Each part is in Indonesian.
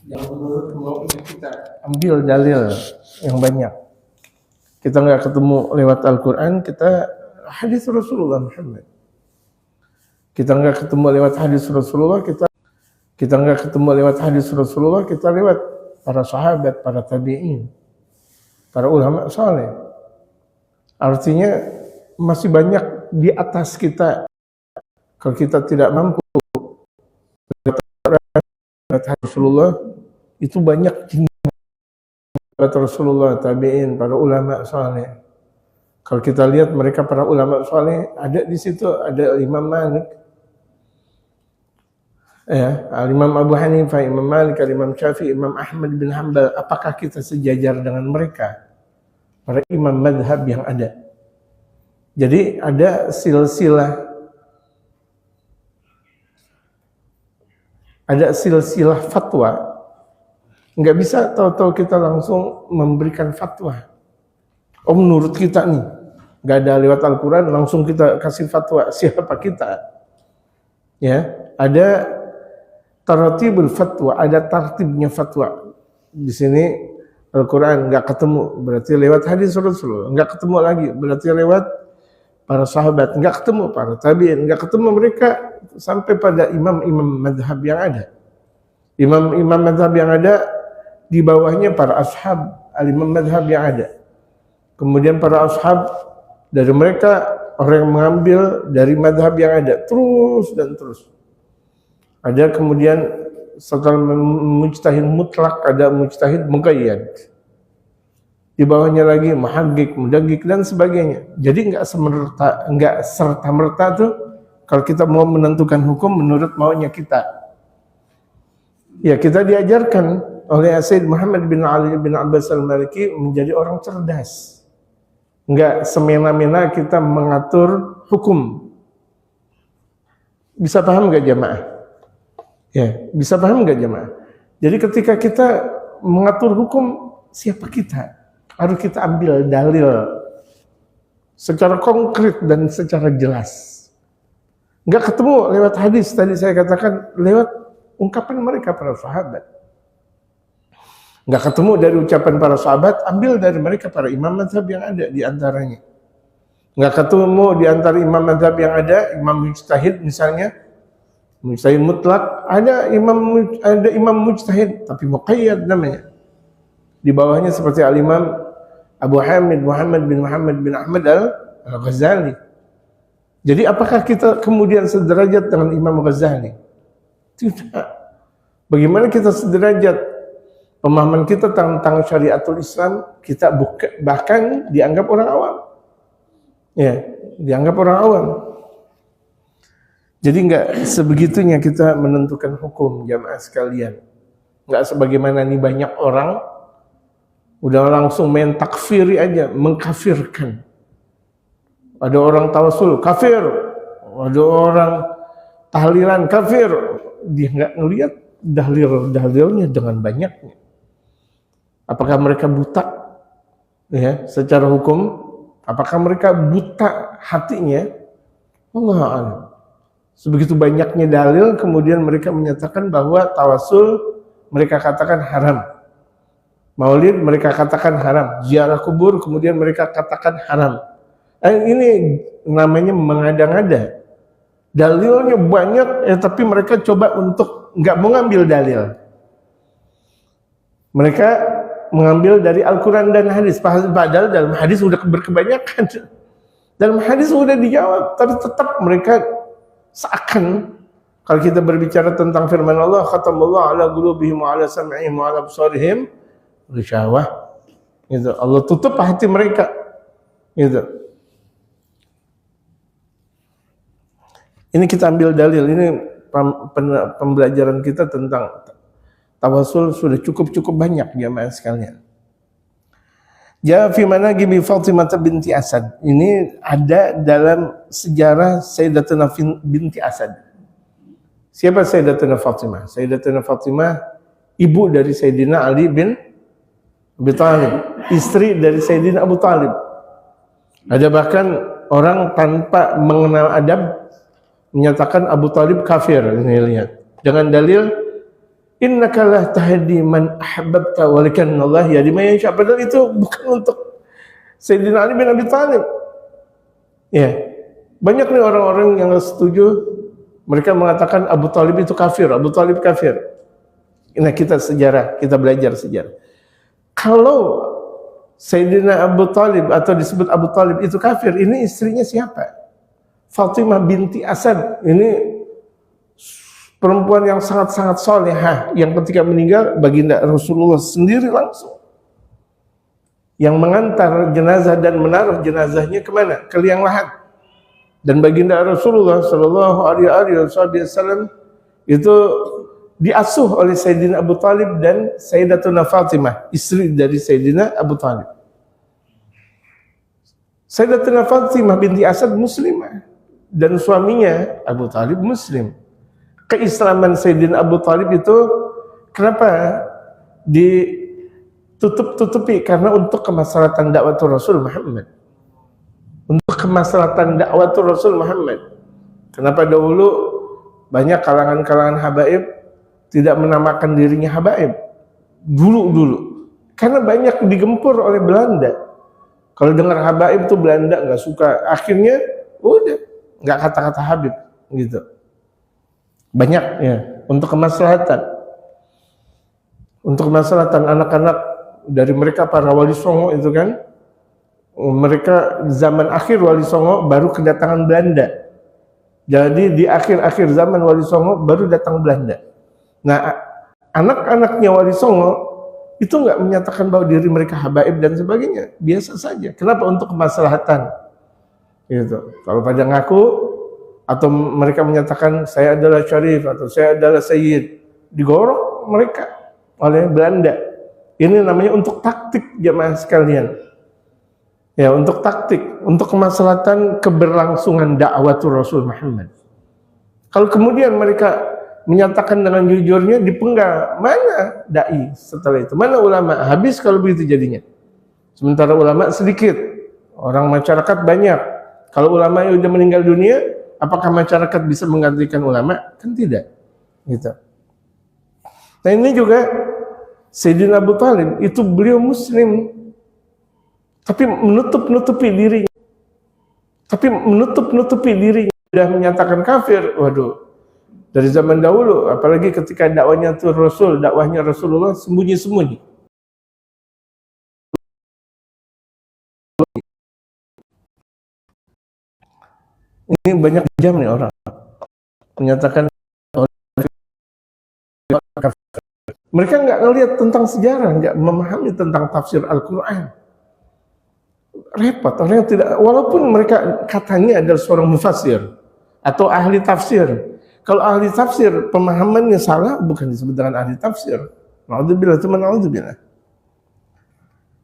yang menurut kemauan kita ambil dalil yang banyak. Kita nggak ketemu lewat Al-Quran, kita hadis Rasulullah Muhammad. Kita nggak ketemu lewat hadis Rasulullah, kita nggak ketemu lewat hadis Rasulullah, kita lewat para sahabat, para tabi'in, para ulama saleh. Artinya masih banyak di atas kita. Kalau kita tidak mampu lewat hadis Rasulullah, itu banyak Rasulullah, tabi'in, para ulama saleh. Kalau kita lihat mereka para ulama saleh, ada di situ, ada Imam Malik, ya, Imam Abu Hanifah, Imam Malik, Imam Syafi'i, Imam Ahmad bin Hanbal. Apakah kita sejajar dengan mereka? Para imam madhab yang ada. Jadi ada silsilah fatwa. Nggak bisa tahu-tahu kita langsung memberikan fatwa. Oh, menurut kita nih, nggak ada lewat Al-Quran, langsung kita kasih fatwa. Siapa kita? Ya, ada taratibul fatwa, ada tartibnya fatwa. Di sini Al-Quran nggak ketemu, berarti lewat hadis Rasulullah. Nggak ketemu lagi, berarti lewat para sahabat. Nggak ketemu para tabi'in, nggak ketemu mereka sampai pada imam-imam madhab yang ada. Imam-imam madhab yang ada, di bawahnya para ashab al-imam madhab yang ada. Kemudian para ashab, dari mereka orang yang mengambil dari madhab yang ada, terus dan terus. Ada kemudian setelah mujtahid mutlak, ada mujtahid muqayyad. Di bawahnya lagi muhaqqiq, mudaqqiq dan sebagainya. Jadi enggak serta merta tuh kalau kita mau menentukan hukum menurut maunya kita. Ya, kita diajarkan oleh Sayyid Muhammad bin Ali bin Abbas al-Maliki menjadi orang cerdas. Enggak semena-mena kita mengatur hukum. Bisa paham enggak jamaah? Ya, bisa paham nggak jemaah? Jadi ketika kita mengatur hukum, siapa kita? Harus kita ambil dalil secara konkret dan secara jelas. Nggak ketemu lewat hadis, tadi saya katakan lewat ungkapan mereka para sahabat. Nggak ketemu dari ucapan para sahabat, ambil dari mereka para imam mazhab yang ada di antaranya. Nggak ketemu di antara imam mazhab yang ada, imam mujtahid misalnya, mujtahid mutlak, ada imam mujtahid tapi muqayyad namanya. Di bawahnya seperti al-Imam Abu Hamid Muhammad bin Ahmad al-Ghazali. Jadi apakah kita kemudian sederajat dengan Imam Ghazali? Tidak. Bagaimana kita sederajat? Pemahaman kita tentang syariatul Islam, kita bahkan dianggap orang awam. Ya, dianggap orang awam. Jadi enggak sebegitunya kita menentukan hukum jamaah sekalian. Enggak sebagaimana nih banyak orang udah langsung main takfiri aja, mengkafirkan. Ada orang tawasul kafir, ada orang tahlilan kafir. Dia enggak ngelihat dalilnya dengan banyaknya. Apakah mereka buta ya secara hukum? Apakah mereka buta hatinya? Allah a'lam. Sebegitu banyaknya dalil, kemudian mereka menyatakan bahwa tawasul mereka katakan haram. Maulid mereka katakan haram. Ziarah kubur kemudian mereka katakan haram. Ini namanya mengada-ngada. Dalilnya banyak, tapi mereka coba untuk nggak mengambil dalil. Mereka mengambil dari Al-Quran dan hadis. Padahal dalam hadis sudah berkebanyakan. Dalam hadis sudah dijawab, tapi tetap mereka seakan kalau kita berbicara tentang firman Allah, khatamallahu ala qulubihim wa ala sam'ihim wa ala absarihim ghisyawah. Gitu. Allah tutup hati mereka. Gitu. Ini kita ambil dalil, ini pembelajaran kita tentang tawasul sudah cukup banyak jamaah sekalian. Ja fi manaqib Fatimah binti Asad. Ini ada dalam sejarah Sayyidatuna binti Asad. Siapa Sayyidatuna Fatimah? Sayyidatuna Fatimah ibu dari Sayyidina Ali bin Abi Thalib, istri dari Sayyidina Abu Thalib. Ada bahkan orang tanpa mengenal adab menyatakan Abu Thalib kafir. Ini lihat. Dengan dalil innaka la tahdi man ahbabta walakinallahu yahdi man yasha. Padahal itu bukan untuk Sayyidina Ali bin Abi Thalib. Ya, banyak nih orang-orang yang setuju, mereka mengatakan Abu Thalib itu kafir, Abu Thalib kafir. Nah, kita belajar sejarah. Kalau Sayyidina Abu Thalib atau disebut Abu Thalib itu kafir, ini istrinya siapa? Fatimah binti Asad. Ini perempuan yang sangat-sangat solehah, yang ketika meninggal baginda Rasulullah sendiri langsung yang mengantar jenazah dan menaruh jenazahnya kemana? Ke liang lahat. Dan baginda Rasulullah Shallallahu Alaihi Wasallam itu diasuh oleh Sayyidina Abu Thalib dan Sayyidatuna Fatimah, istri dari Sayyidina Abu Thalib. Sayyidatuna Fatimah binti Asad muslimah dan suaminya Abu Thalib muslim. Keislaman Sayyidina Abu Thalib itu kenapa ditutup-tutupi? Karena untuk kemaslahatan dakwatul Rasul Muhammad. Untuk kemaslahatan dakwatul Rasul Muhammad. Kenapa dahulu banyak kalangan-kalangan habaib tidak menamakan dirinya habaib? Dulu. Karena banyak digempur oleh Belanda. Kalau dengar habaib itu Belanda nggak suka. Akhirnya udah nggak kata-kata habib gitu. Banyak ya, untuk kemaslahatan. Untuk kemaslahatan anak-anak dari mereka para wali songo itu kan, mereka zaman akhir wali songo baru kedatangan Belanda. Jadi di akhir-akhir zaman wali songo baru datang Belanda. Nah, anak-anaknya wali songo itu nggak menyatakan bahwa diri mereka habaib dan sebagainya, biasa saja. Kenapa? Untuk kemaslahatan. Gitu. Kalau pada ngaku atau mereka menyatakan saya adalah syarif atau saya adalah sayyid, digorok mereka oleh Belanda. Ini namanya untuk taktik jamaah sekalian. Ya, untuk taktik, untuk kemaslahatan keberlangsungan dakwatul Rasul Muhammad. Kalau kemudian mereka menyatakan dengan jujurnya, dipenggal, mana dai setelah itu? Mana ulama? Habis kalau begitu jadinya. Sementara ulama sedikit, orang masyarakat banyak. Kalau ulama yang sudah meninggal dunia, apakah masyarakat bisa menggantikan ulama? Kan tidak. Gitu. Nah, ini juga Sayyidina Abu Thalib itu beliau muslim, tapi menutup-nutupi dirinya. Sudah menyatakan kafir. Waduh. Dari zaman dahulu, apalagi ketika dakwahnya itu Rasul, dakwahnya Rasulullah sembunyi-sembunyi. Ini banyak jam nih orang menyatakan mereka nggak ngelihat tentang sejarah, nggak memahami tentang tafsir Al-Quran. Repot orang yang tidak, walaupun mereka katanya adalah seorang mufassir atau ahli tafsir. Kalau ahli tafsir pemahamannya salah, bukan disebut dengan ahli tafsir. Naudzubillah, cuma naudzubillah.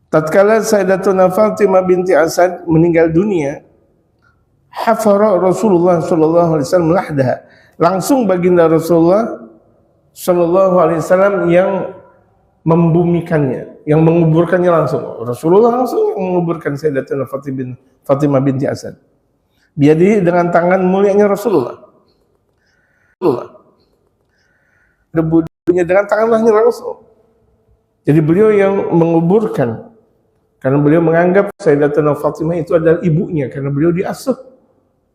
Tatkala Sayyidatuna Fatimah binti Asad meninggal dunia, hafara Rasulullah sallallahu alaihi wasallam lahdaha. Langsung baginda Rasulullah sallallahu alaihi wasallam yang membumikannya, yang menguburkannya langsung. Rasulullah langsung menguburkan Sayyidatuna Fatimah binti Asad. Biadihi, dengan tangan mulianya Rasulullah. Debunya dengan tangannya langsung. Jadi beliau yang menguburkan, karena beliau menganggap Sayyidatuna Fatimah itu adalah ibunya, karena beliau diasuh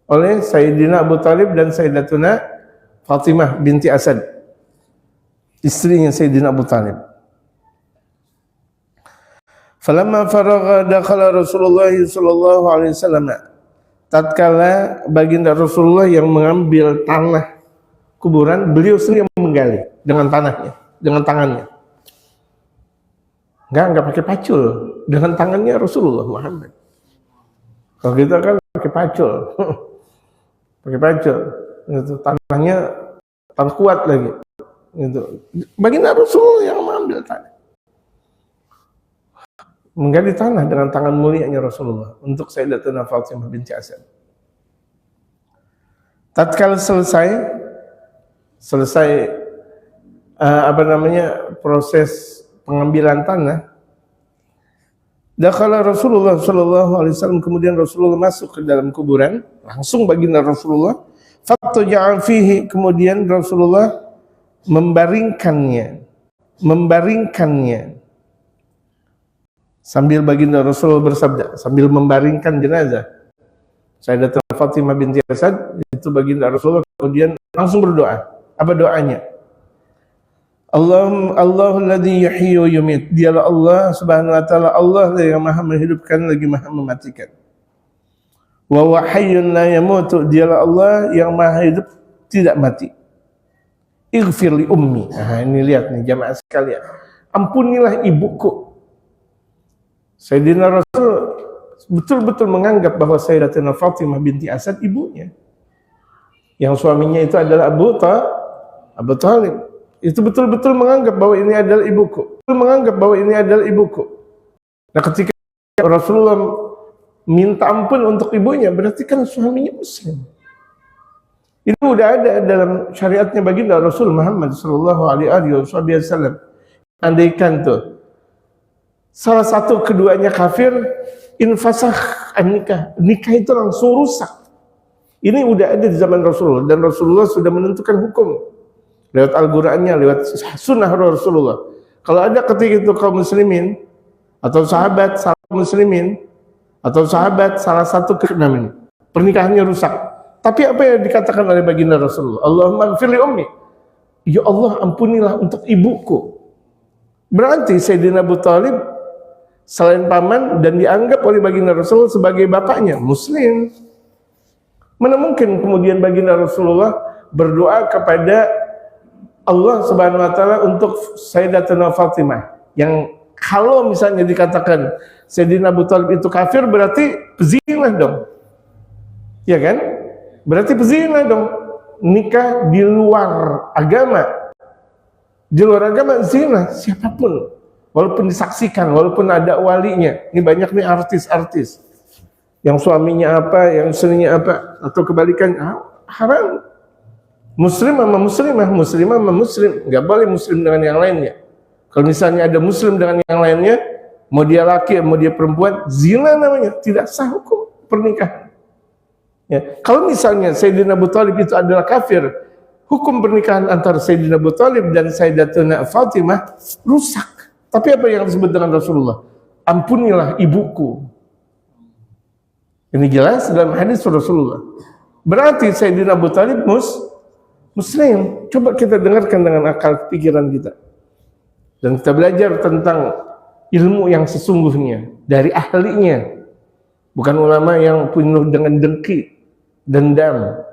oleh Sayyidina Abu Thalib dan Sayyidatuna Fatimah binti Asad, istrinya Sayyidina Abu Thalib. Falamma faragha dakhala Rasulullah sallallahu alaihi wasallam. Tatkala baginda Rasulullah yang mengambil tanah kuburan, beliau sendiri yang menggali dengan tanahnya, dengan tangannya. Enggak pakai pacul, dengan tangannya Rasulullah Muhammad. Kalau kita kan pakai pacul. Pakai pacul. Itu tanahnya tanah kuat lagi. Itu. Baginda Rasulullah yang mengambil tanah. Menggali tanah dengan tangan mulianya Rasulullah untuk Sayyidatuna Fatimah binti Asad. Tatkala selesai proses pengambilan tanah, dakhala Rasulullah sallallahu alaihi wasallam, kemudian Rasulullah masuk ke dalam kuburan, langsung baginda Rasulullah fataja'a fihi, kemudian Rasulullah membaringkannya. Sambil baginda Rasul bersabda, sambil membaringkan jenazah Sayyidatina Fatimah binti Asad, itu baginda Rasulullah kemudian langsung berdoa. Apa doanya? Allahul ladzi yuhyi wa yumit. Dialah Allah Subhanahu wa taala, Allah yang Maha menghidupkan lagi Maha mematikan. Wa huwa hayyun la yamutu. Dialah Allah yang Maha hidup tidak mati. Ighfir li ummi. Nah, ini lihat nih jamaah sekalian. Ampunilah ibuku. Sayyidina Rasul betul-betul menganggap bahwa Sayyidatina Fatimah binti Asad ibunya. Yang suaminya itu adalah Abu Thalib. Itu betul-betul menganggap bahwa ini adalah ibuku. Nah, ketika Rasulullah minta ampun untuk ibunya, berarti kan suaminya muslim. Itu udah ada dalam syariatnya baginda Rasul Muhammad sallallahu alaihi wasallam. Andaikan tuh salah satu keduanya kafir, infasakh nikah itu langsung rusak. Ini udah ada di zaman Rasulullah, dan Rasulullah sudah menentukan hukum lewat Al-Qur'annya, lewat sunnah Rasulullah. Kalau ada ketika itu kaum muslimin atau sahabat muslimin atau sahabat salah satu keenam ini pernikahannya rusak, tapi apa yang dikatakan oleh baginda Rasulullah? Allahumma ighfir li ummi. Ya Allah, ampunilah untuk ibuku. Berarti Sayyidina Abu Thalib selain paman dan dianggap oleh baginda Rasulullah sebagai bapaknya, muslim. Mana mungkin kemudian baginda Rasulullah berdoa kepada Allah Subhanahu wa taala untuk Sayyidatina Fatimah, yang kalau misalnya dikatakan Sayyidina Abu Thalib itu kafir, berarti pezina dong. Ya kan? Berarti pezina dong. Nikah di luar agama. Di luar agama zina, siapapun. Walaupun disaksikan, walaupun ada walinya. Ini banyak nih artis-artis yang suaminya apa, yang istrinya apa, atau kebalikan, haram. Muslim sama muslimah, muslimah sama muslim, nggak boleh muslim dengan yang lainnya. Kalau misalnya ada muslim dengan yang lainnya, mau dia laki, mau dia perempuan, zina namanya, tidak sah hukum pernikahan. Ya. Kalau misalnya Sayyidina Abu Thalib itu adalah kafir, hukum pernikahan antara Sayyidina Abu Thalib dan Sayyidatina Fatimah rusak. Tapi apa yang disebut dengan Rasulullah? Ampunilah ibuku. Ini jelas dalam hadis Rasulullah. Berarti Sayyidina Abu Thalib muslim. Coba kita dengarkan dengan akal pikiran kita. Dan kita belajar tentang ilmu yang sesungguhnya dari ahlinya. Bukan ulama yang penuh dengan dengki, dendam,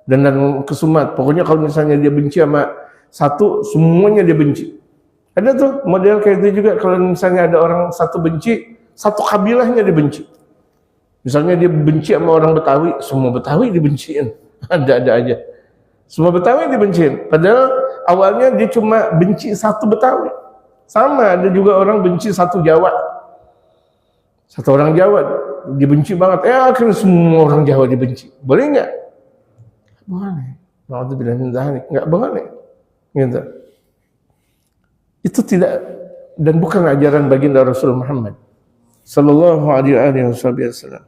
dan kesumat. Pokoknya kalau misalnya dia benci sama satu, semuanya dia benci. Ada tuh model kayak itu juga. Kalau misalnya ada orang satu benci, satu kabilahnya dibenci. Misalnya dia benci sama orang Betawi, semua Betawi dibenciin. Ada aja. Semua Betawi dibenciin. Padahal awalnya dia cuma benci satu Betawi. Sama, ada juga orang benci satu Jawa. Satu orang Jawa dibenci banget. Akhirnya semua orang Jawa dibenci. Boleh nggak? Boleh. Na'udzubillah min dzalik. Nggak boleh. Gitu. Itu tidak, dan bukan ajaran baginda Rasul Muhammad sallallahu alaihi wasallam.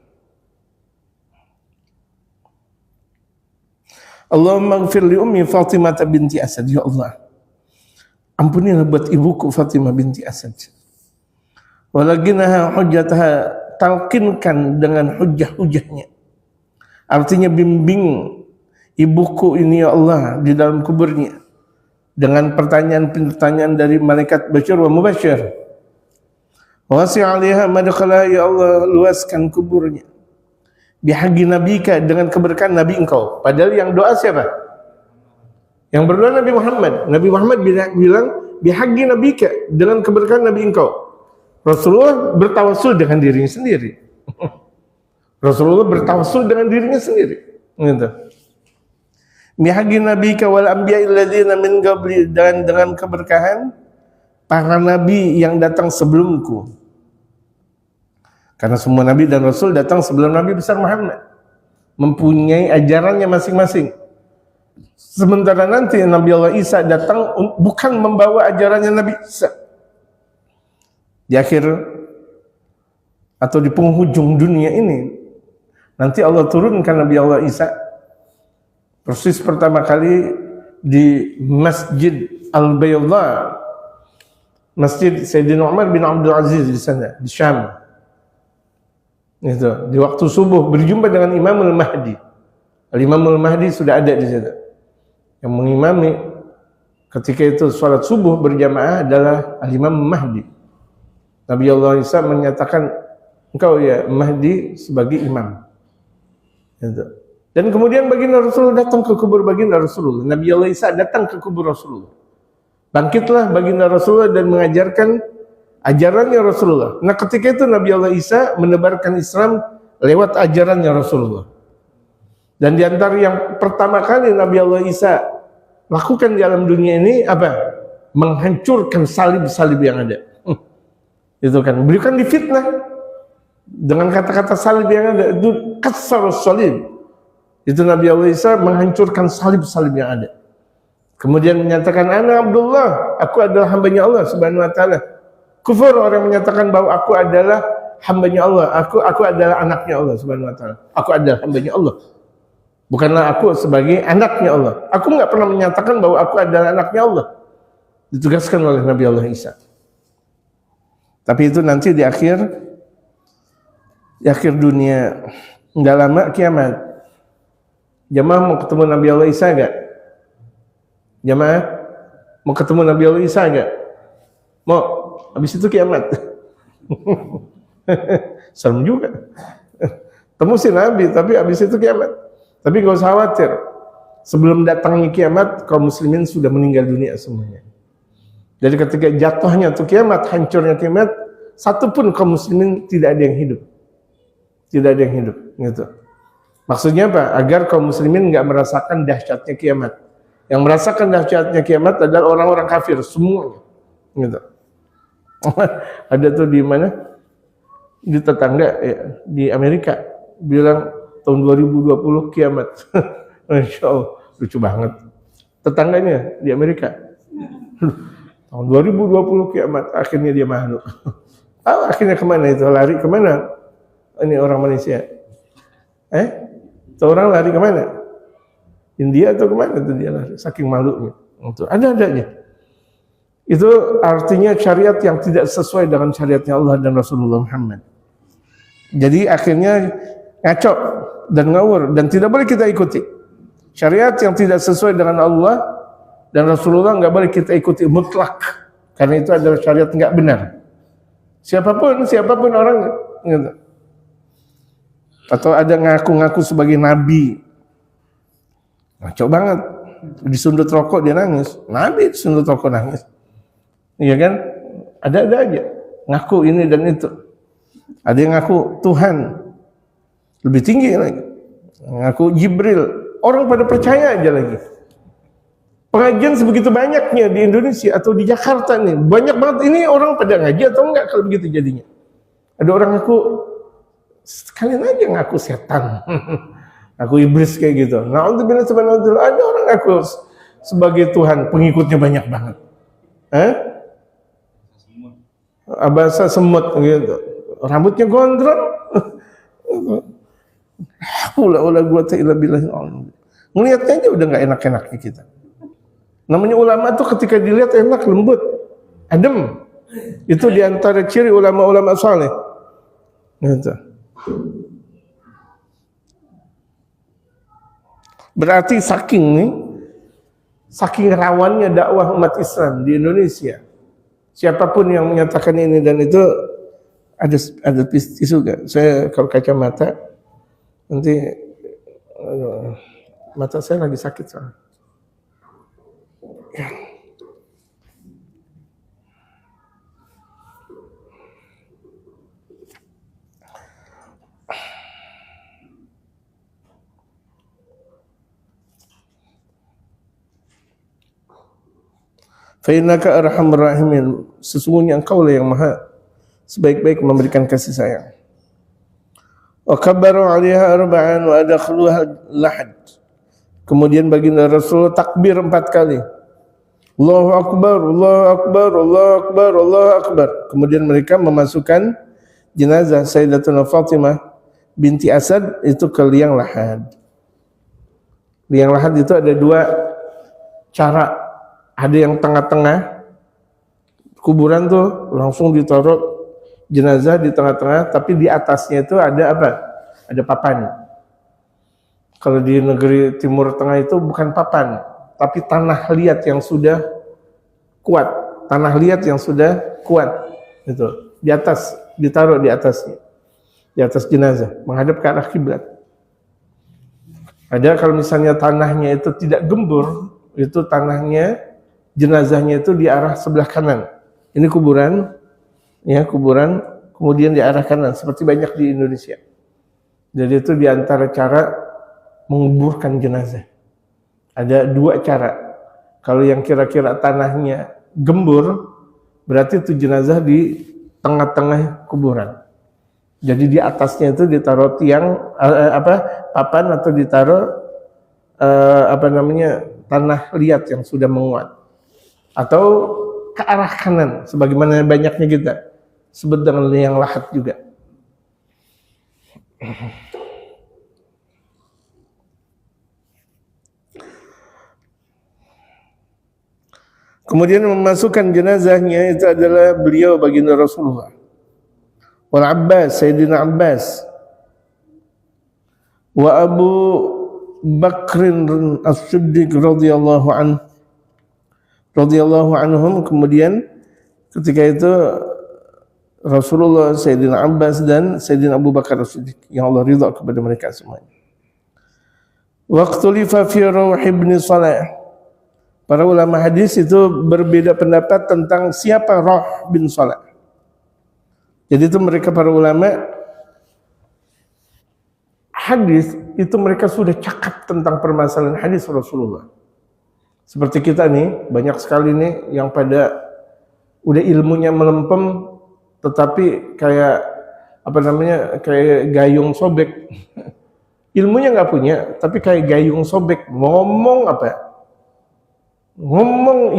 Allahumma ighfir li ummi Fatimah binti Asad. Ya Allah, ampunilah buat ibuku Fatimah binti Asad. Walaginaha hujjataha, talqinkan dengan hujah-hujahnya. Artinya bimbing ibuku ini ya Allah di dalam kuburnya dengan pertanyaan-pertanyaan dari malaikat basyir wa mubasyir. Wasi' 'alaiha madkhalaha, ya Allah luaskan kuburnya. Bihaqi nabika, dengan keberkahan nabi engkau. Padahal yang doa siapa? Yang berdoa Nabi Muhammad. Nabi Muhammad bilang bihaqi nabika, dengan keberkahan nabi engkau. Rasulullah bertawassul dengan dirinya sendiri. Rasulullah bertawassul dengan dirinya sendiri. Gitu. Bihaqi nabika wal anbiya'il ladzina min qabli, dan dengan keberkahan para nabi yang datang sebelumku. Karena semua nabi dan rasul datang sebelum Nabi besar Muhammad, mempunyai ajarannya masing-masing. Sementara nanti Nabi Allah Isa datang bukan membawa ajarannya Nabi Isa. Di akhir atau di penghujung dunia ini, nanti Allah turunkan Nabi Allah Isa. Persis pertama kali di Masjid Al-Bayda, Masjid Sayyidina Umar bin Abdul Aziz di sana, di Syam. Itu di waktu subuh berjumpa dengan Imamul Mahdi. Imamul Mahdi sudah ada di sana. Yang mengimami ketika itu salat subuh berjamaah adalah Al-Imam Mahdi. Nabi Allah Isa menyatakan, engkau ya Mahdi sebagai imam. Gitu. Dan kemudian baginda Rasulullah datang ke kubur baginda Rasulullah. Nabi Allah Isa datang ke kubur Rasulullah. Bangkitlah baginda Rasulullah dan mengajarkan ajarannya Rasulullah. Nah ketika itu Nabi Allah Isa menebarkan Islam lewat ajarannya Rasulullah. Dan di antara yang pertama kali Nabi Allah Isa lakukan di alam dunia ini apa? Menghancurkan salib-salib yang ada. Itu kan, berikan difitnah dengan kata-kata salib yang ada. Itu kasar salib. Itu Nabi Allah Isa menghancurkan salib-salib yang ada. Kemudian menyatakan, Ana Abdullah, aku adalah hambanya Allah Subhanahu Wa Taala. Kufur orang menyatakan bahwa aku adalah hambanya Allah, aku adalah anaknya Allah Subhanahu Wa Taala. Aku adalah hambanya Allah. Bukanlah aku sebagai anaknya Allah. Aku nggak pernah menyatakan bahwa aku adalah anaknya Allah. Ditugaskan oleh Nabi Allah Isa. Tapi itu nanti di akhir dunia, nggak lama kiamat. Jamaah mau ketemu Nabi Allah Isa nggak? Jamaah mau ketemu Nabi Allah Isa nggak? Mau? Habis itu kiamat. Serem juga. Temu si Nabi, tapi habis itu kiamat. Tapi nggak usah khawatir. Sebelum datangnya kiamat, kaum muslimin sudah meninggal dunia semuanya. Jadi ketika jatuhnya tuh kiamat, hancurnya kiamat, satu pun kaum muslimin tidak ada yang hidup. Tidak ada yang hidup, gitu. Maksudnya apa? Agar kaum muslimin nggak merasakan dahsyatnya kiamat. Yang merasakan dahsyatnya kiamat adalah orang-orang kafir semuanya, gitu. Ada tuh di mana? Di tetangga ya, di Amerika bilang tahun 2020 kiamat. Masya Allah, lucu banget. Tetangganya di Amerika. Tahun 2020 kiamat, akhirnya dia malu. Akhirnya kemana itu? Lari kemana? Ini orang Malaysia. Itu orang lari kemana? India atau kemana itu dia lari? Saking malunya. Itu ada-adanya. Itu artinya syariat yang tidak sesuai dengan syariatnya Allah dan Rasulullah Muhammad. Jadi akhirnya ngaco dan ngawur dan tidak boleh kita ikuti. Syariat yang tidak sesuai dengan Allah dan Rasulullah nggak boleh kita ikuti mutlak, karena itu adalah syariat nggak benar. Siapapun orang, gitu. Atau ada ngaku-ngaku sebagai nabi, ngaco banget. Disundut rokok dia nangis, nabi disundut rokok nangis, iya kan? Ada aja ngaku ini dan itu. Ada yang ngaku Tuhan lebih tinggi lagi, ngaku Jibril. Orang pada percaya aja lagi. Pengajian sebegitu banyaknya di Indonesia atau di Jakarta nih, banyak banget. Ini orang pada ngaji atau enggak kalau begitu jadinya? Ada orang ngaku, sekalian aja ngaku setan, ngaku iblis kayak gitu. Na'udzubillah subhanallah. Ada orang ngaku sebagai Tuhan, pengikutnya banyak banget. Bahasa semut gitu, rambutnya gondrong. Ula gua ta'ila billahi. Ngeliatnya aja udah nggak enak-enaknya kita. Namanya ulama tuh ketika dilihat enak, lembut, adem. Itu diantara ciri ulama-ulama saleh. Gitu. Berarti saking rawannya dakwah umat Islam di Indonesia. Siapapun yang menyatakan ini dan itu ada tisu gak? Saya kalau kacamata nanti mata saya lagi sakit soalnya. Ya. Fa innaka arhamur rahimin, sesungguhnya engkaulah yang maha sebaik-baik memberikan kasih sayang. Wa kabbaru 'alaiha arba'an wa adkhaluha lahad. Kemudian baginda Rasul takbir 4 kali. Allahu akbar, Allahu akbar, Allahu akbar, Allahu akbar. Kemudian mereka memasukkan jenazah Sayyidatuna Fatimah binti Asad itu ke liang lahad. Liang lahad itu ada 2 cara. Ada yang tengah-tengah kuburan tuh langsung ditaruh jenazah di tengah-tengah, tapi di atasnya itu ada apa? Ada papan. Kalau di negeri Timur Tengah itu bukan papan, tapi tanah liat yang sudah kuat. Tanah liat yang sudah kuat. Itu di atas, ditaruh di atasnya. Di atas jenazah, menghadap ke arah kiblat. Ada kalau misalnya tanahnya itu tidak gembur, itu tanahnya, jenazahnya itu di arah sebelah kanan. Ini kuburan, ya kuburan, kemudian di arah kanan, seperti banyak di Indonesia. Jadi itu di antara cara menguburkan jenazah. Ada dua cara. Kalau yang kira-kira tanahnya gembur, berarti itu jenazah di tengah-tengah kuburan. Jadi di atasnya itu ditaruh tiang papan atau ditaruh tanah liat yang sudah menguat. Atau ke arah kanan, sebagaimana banyaknya kita sebut dengan liang lahat juga. Kemudian memasukkan jenazahnya itu adalah beliau baginda Rasulullah. Wal Abbas, Sayyidina Abbas. Wa Abu Bakrin As-Siddiq radhiyallahu anhum. Kemudian ketika itu Rasulullah, Sayyidina Abbas dan Sayyidina Abu Bakar As-Siddiq, yang Allah ridha kepada mereka semuanya. Waqtulifa fi Rawh ibn Salah. Para ulama hadis itu berbeda pendapat tentang siapa Rawh bin Salah. Jadi itu mereka para ulama hadis itu mereka sudah cakap tentang permasalahan hadis Rasulullah. Seperti kita nih, banyak sekali nih yang pada udah ilmunya melempem, tetapi kayak kayak gayung sobek. Ilmunya nggak punya, tapi kayak gayung sobek, ngomong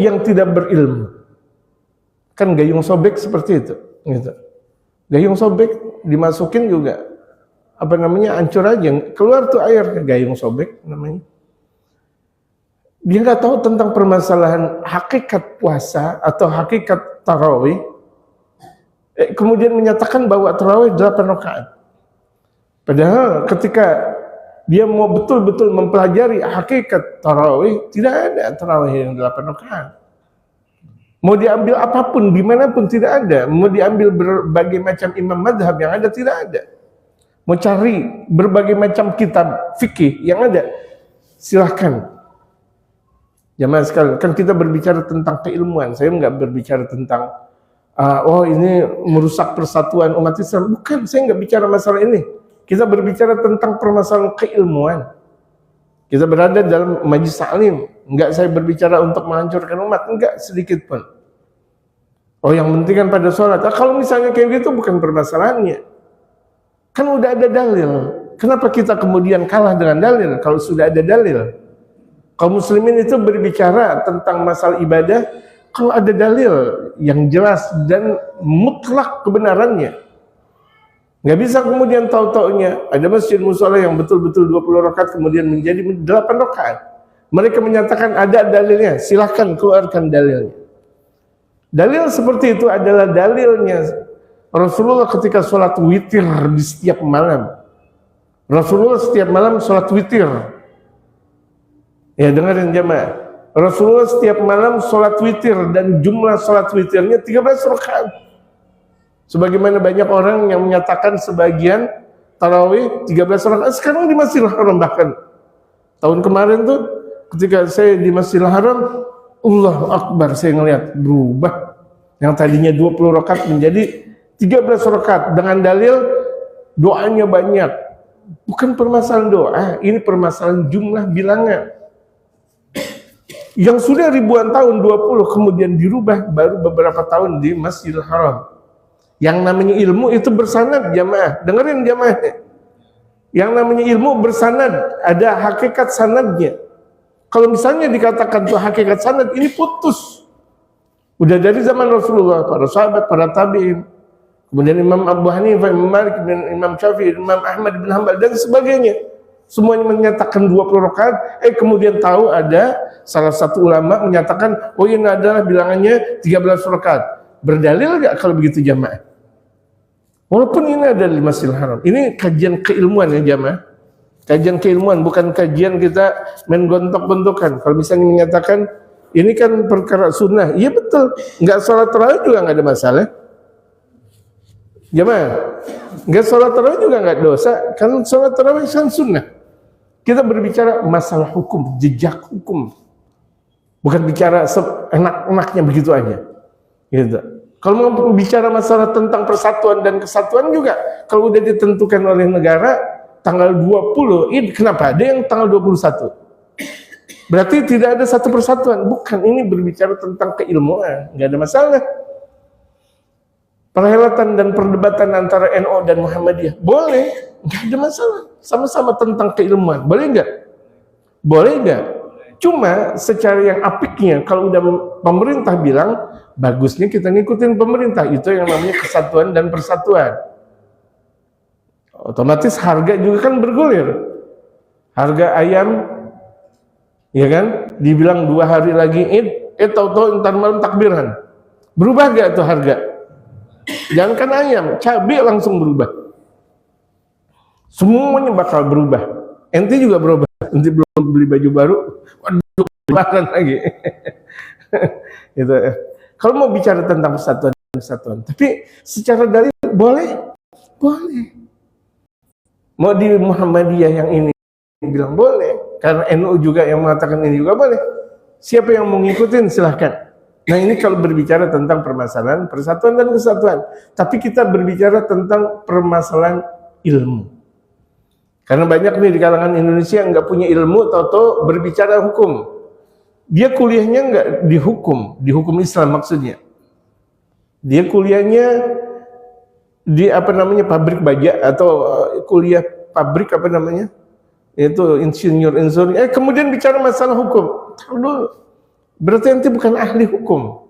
yang tidak berilmu. Kan gayung sobek seperti itu, gitu. Gayung sobek dimasukin juga hancur aja, keluar tuh air, gayung sobek namanya. Dia nggak tahu tentang permasalahan hakikat puasa atau hakikat tarawih. Kemudian menyatakan bahwa tarawih 8 rakaat. Padahal ketika dia mau betul-betul mempelajari hakikat tarawih, tidak ada tarawih yang 8 rakaat. Mau diambil apapun, dimanapun tidak ada. Mau diambil berbagai macam imam madhab, yang ada tidak ada. Mau cari berbagai macam kitab fikih, yang ada silahkan. Jamaah sekalian, kan kita berbicara tentang keilmuan. Saya nggak berbicara tentang ini merusak persatuan umat Islam. Bukan, saya nggak bicara masalah ini. Kita berbicara tentang permasalahan keilmuan. Kita berada dalam majlis taklim. Enggak saya berbicara untuk menghancurkan umat, enggak sedikit pun. Yang penting kan pada sholat. Kalau misalnya kayak gitu bukan permasalahannya. Kan udah ada dalil. Kenapa kita kemudian kalah dengan dalil kalau sudah ada dalil? Kaum muslimin itu berbicara tentang masalah ibadah kalau ada dalil yang jelas dan mutlak kebenarannya. Nggak bisa kemudian tahu-taunya ada masjid mushola yang betul-betul 20 rakaat kemudian menjadi 8 rakaat. Mereka menyatakan ada dalilnya, silahkan keluarkan dalilnya. Dalil seperti itu adalah dalilnya Rasulullah ketika sholat witir di setiap malam. Rasulullah setiap malam sholat witir. Ya dengarin jamaah. Rasulullah setiap malam sholat witir dan jumlah sholat witirnya 13 rakaat. Sebagaimana banyak orang yang menyatakan sebagian tarawih 13 rakaat. Sekarang di Masjidil Haram bahkan. Tahun kemarin tuh ketika saya di Masjidil Haram, Allahu Akbar, saya ngelihat berubah. Yang tadinya 20 rakaat menjadi 13 rakaat dengan dalil doanya banyak. Bukan permasalahan doa, ini permasalahan jumlah bilangan. Yang sudah ribuan tahun 20 kemudian dirubah baru beberapa tahun di Masjidil Haram. Yang namanya ilmu itu bersanad jamaah. Dengerin jamaah. Yang namanya ilmu bersanad, ada hakikat sanadnya. Kalau misalnya dikatakan tuh hakikat sanad, ini putus. Udah dari zaman Rasulullah, para sahabat, para tabi'in. Kemudian Imam Abu Hanifah, Imam Malik, Imam Syafi'i, Imam Ahmad bin Hanbal dan sebagainya. Semuanya menyatakan 20 rakaat, kemudian tahu ada salah satu ulama menyatakan, oh ini adalah bilangannya 13 rakaat. Berdalil nggak kalau begitu jamaah? Walaupun ini ada di Masjidil Haram. Ini kajian keilmuan ya jamaah. Kajian keilmuan, bukan kajian kita main gontok-gontokan. Kalau misalnya menyatakan, ini kan perkara sunnah. Iya betul, nggak sholat tarawih juga nggak ada masalah. Jamaah, nggak sholat tarawih juga nggak dosa. Kan sholat tarawih kan sunnah. Kita berbicara masalah hukum, jejak hukum. Bukan bicara enak-enaknya begitu aja. Gitu. Kalau mau bicara masalah tentang persatuan dan kesatuan juga, kalau udah ditentukan oleh negara tanggal 20, ini kenapa ada yang tanggal 21? Berarti tidak ada satu persatuan. Bukan, ini berbicara tentang keilmuan, nggak ada masalah. Perhelatan dan perdebatan antara NU dan Muhammadiyah boleh, nggak ada masalah. Sama-sama tentang keilmuan, boleh nggak? Boleh nggak? Cuma secara yang apiknya, kalau udah pemerintah bilang, bagusnya kita ngikutin pemerintah. Itu yang namanya kesatuan dan persatuan. Otomatis harga juga kan bergulir. Harga ayam, ya kan? Dibilang 2 hari lagi Id, tahu-tahu ntar malam takbiran. Berubah nggak tuh harga? Jangankan ayam, cabai langsung berubah. Semuanya bakal berubah. Ente juga berubah. Ente belum beli baju baru, waduh, lebaran lagi. Gitu. Kalau mau bicara tentang persatuan, tapi secara dalil boleh. Mau di Muhammadiyah yang ini bilang boleh, karena NU juga yang mengatakan ini juga boleh. Siapa yang mau ngikutin silahkan. Nah ini kalau berbicara tentang permasalahan persatuan dan kesatuan, tapi kita berbicara tentang permasalahan ilmu. Karena banyak nih di kalangan Indonesia yang nggak punya ilmu, tahu-tahu berbicara hukum. Dia kuliahnya nggak di hukum Islam maksudnya. Dia kuliahnya di pabrik baja atau kuliah pabrik itu insinyur. Kemudian bicara masalah hukum. Tahu dulu. Berarti nanti bukan ahli hukum.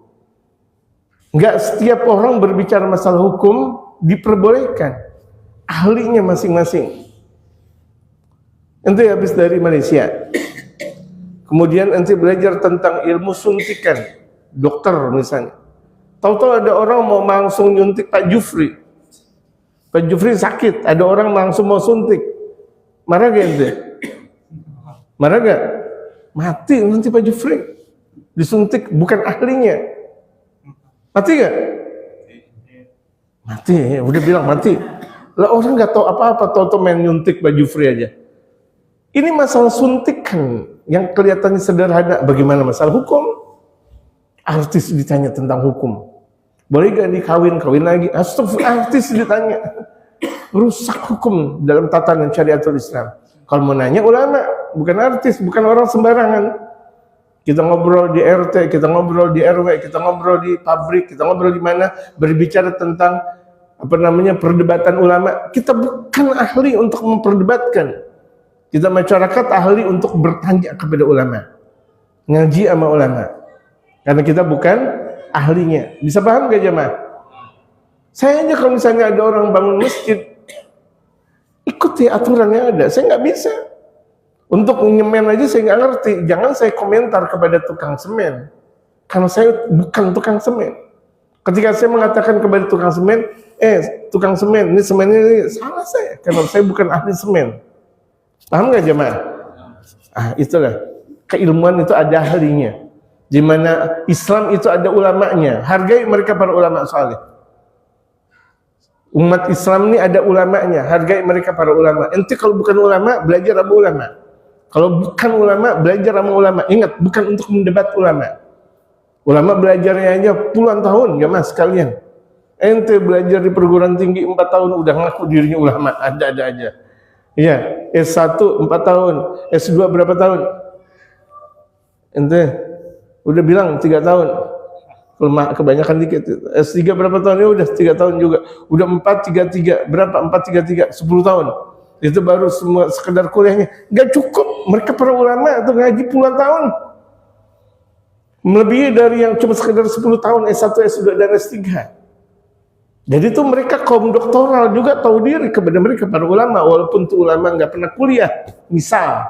Nggak setiap orang berbicara masalah hukum diperbolehkan. Ahlinya masing-masing. Ente habis dari Malaysia, kemudian ente belajar tentang ilmu suntikan, dokter misalnya. Tahu-tahu ada orang mau langsung nyuntik Pak Jufri. Pak Jufri sakit, ada orang langsung mau suntik. Marah gak ente? Marah gak? Mati nanti Pak Jufri. Disuntik bukan ahlinya. Mati gak? Mati, udah bilang mati. Lah orang gak tahu apa-apa, tahu-tahu main nyuntik Pak Jufri aja. Ini masalah suntikan yang kelihatannya sederhana. Bagaimana masalah hukum? Artis ditanya tentang hukum. Boleh gak dikawin lagi? Astagfirullah, artis ditanya. Rusak hukum dalam tatanan syariatul Islam. Kalau mau nanya ulama, bukan artis, bukan orang sembarangan. Kita ngobrol di RT, kita ngobrol di RW, kita ngobrol di pabrik, kita ngobrol di mana, berbicara tentang perdebatan ulama. Kita bukan ahli untuk memperdebatkan. Kita masyarakat ahli untuk bertanya kepada ulama, ngaji sama ulama, karena kita bukan ahlinya. Bisa paham gak jemaah? Saya aja kalau misalnya ada orang bangun masjid, ikuti aturan yang ada. Saya nggak bisa. Untuk nyemen aja saya nggak ngerti. Jangan saya komentar kepada tukang semen, karena saya bukan tukang semen. Ketika saya mengatakan kepada tukang semen, tukang semen, ini semennya ini salah saya, karena saya bukan ahli semen. Paham nggak jemaah? Itulah keilmuan itu ada ahlinya. Di mana Islam itu ada ulamanya. Hargai mereka para ulama saleh. Umat Islam ini ada ulamanya. Hargai mereka para ulama. Ente kalau bukan ulama, belajar sama ulama. Kalau bukan ulama, belajar sama ulama. Ingat, bukan untuk mendebat ulama. Ulama belajarnya aja puluhan tahun, jemaah sekalian. Ente belajar di perguruan tinggi 4 tahun udah ngaku dirinya ulama. Ada aja. Iya, S1 4 tahun, S2 berapa tahun? Ente udah bilang 3 tahun. Kebanyakan dikit. S3 berapa tahun? Ya udah 3 tahun juga. Udah 433. Berapa? 433, 10 tahun. Itu baru semua sekedar kuliahnya. Gak cukup. Mereka para ulama itu ngaji puluhan tahun. Melebihi dari yang cuma sekedar 10 tahun S1, S2 dan S3. Jadi itu mereka kaum doktoral juga tahu diri kepada mereka para ulama, walaupun tuh ulama nggak pernah kuliah. Misal,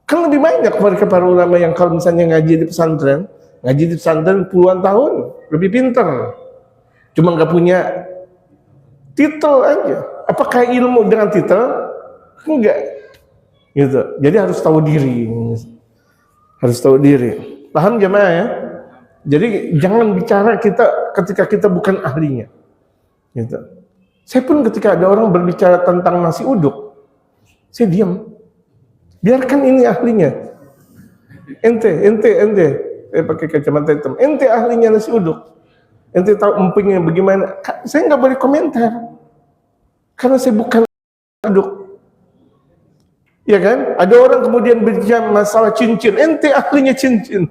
kan lebih banyak mereka para ulama yang kalau misalnya ngaji di pesantren puluhan tahun, lebih pintar. Cuma nggak punya titel aja. Apakah ilmu dengan titel? Enggak. Gitu. Jadi harus tahu diri. Harus tahu diri. Paham jemaah ya? Jadi jangan bicara kita ketika kita bukan ahlinya. Gitu. Saya pun ketika ada orang berbicara tentang nasi uduk, saya diam. Biarkan ini ahlinya. Ente. Pakai kacamata hitam. Ente ahlinya nasi uduk. Ente tahu empingnya bagaimana. Saya nggak boleh komentar. Karena saya bukan uduk. Ya kan? Ada orang kemudian berbicara masalah cincin. Ente ahlinya cincin.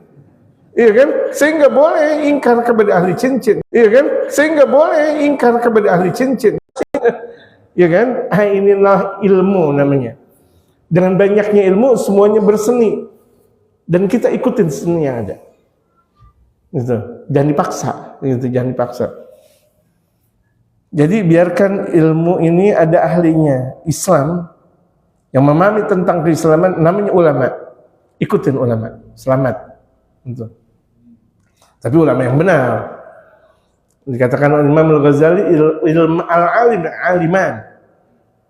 Iya kan? Saya nggak boleh ingkar kepada ahli cincin. Iya kan? Saya nggak boleh ingkar kepada ahli cincin. Iya kan? Inilah ilmu namanya. Dengan banyaknya ilmu, semuanya berseni. Dan kita ikutin seni yang ada. Gitu. Jangan dipaksa. Gitu. Jangan dipaksa. Jadi biarkan ilmu ini ada ahlinya. Islam yang memahami tentang keislaman namanya ulama. Ikutin ulama. Selamat. Gitu. Tapi ulama yang benar. Dikatakan oleh Imam Al-Ghazali, ilmu al-alim aliman.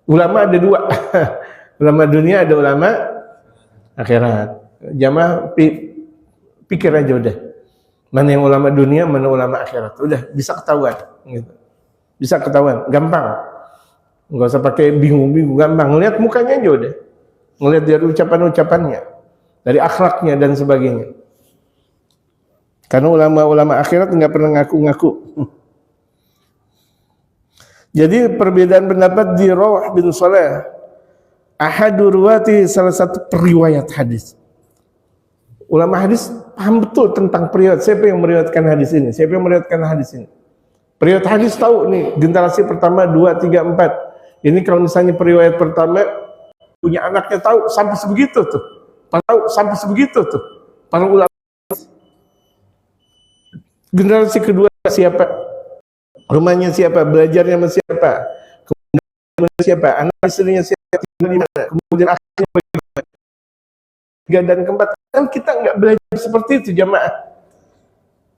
Ulama ada dua. Ulama dunia, ada ulama akhirat. Jamaah pikir aja udah. Mana yang ulama dunia, mana ulama akhirat. Udah bisa ketahuan gitu. Bisa ketahuan, gampang. Enggak usah pakai bingung-bingung, gampang. Lihat mukanya aja udah. Ngelihat dari ucapan-ucapannya, dari akhlaknya dan sebagainya. Karena ulama-ulama akhirat nggak pernah ngaku-ngaku. Jadi perbedaan pendapat di Rawh bin Salah, ahadu ruwati, salah satu periwayat hadis. Ulama hadis paham betul tentang periwayat. Siapa yang meriwayatkan hadis ini? Siapa yang meriwayatkan hadis ini? Periwayat hadis tahu nih, generasi pertama, 2, 3, 4. Ini kalau misalnya periwayat pertama punya anaknya tahu sampai sebegitu tuh. Tahu sampai sebegitu tuh. Para ulama. Generasi kedua siapa? Rumahnya siapa? Belajarnya sama siapa? Kemudian siapa? Anak istrinya siapa? Tinggal di mana? Kemudian akhirnya bagaimana? Tiga dan keempat. Kan kita nggak belajar seperti itu jamaah.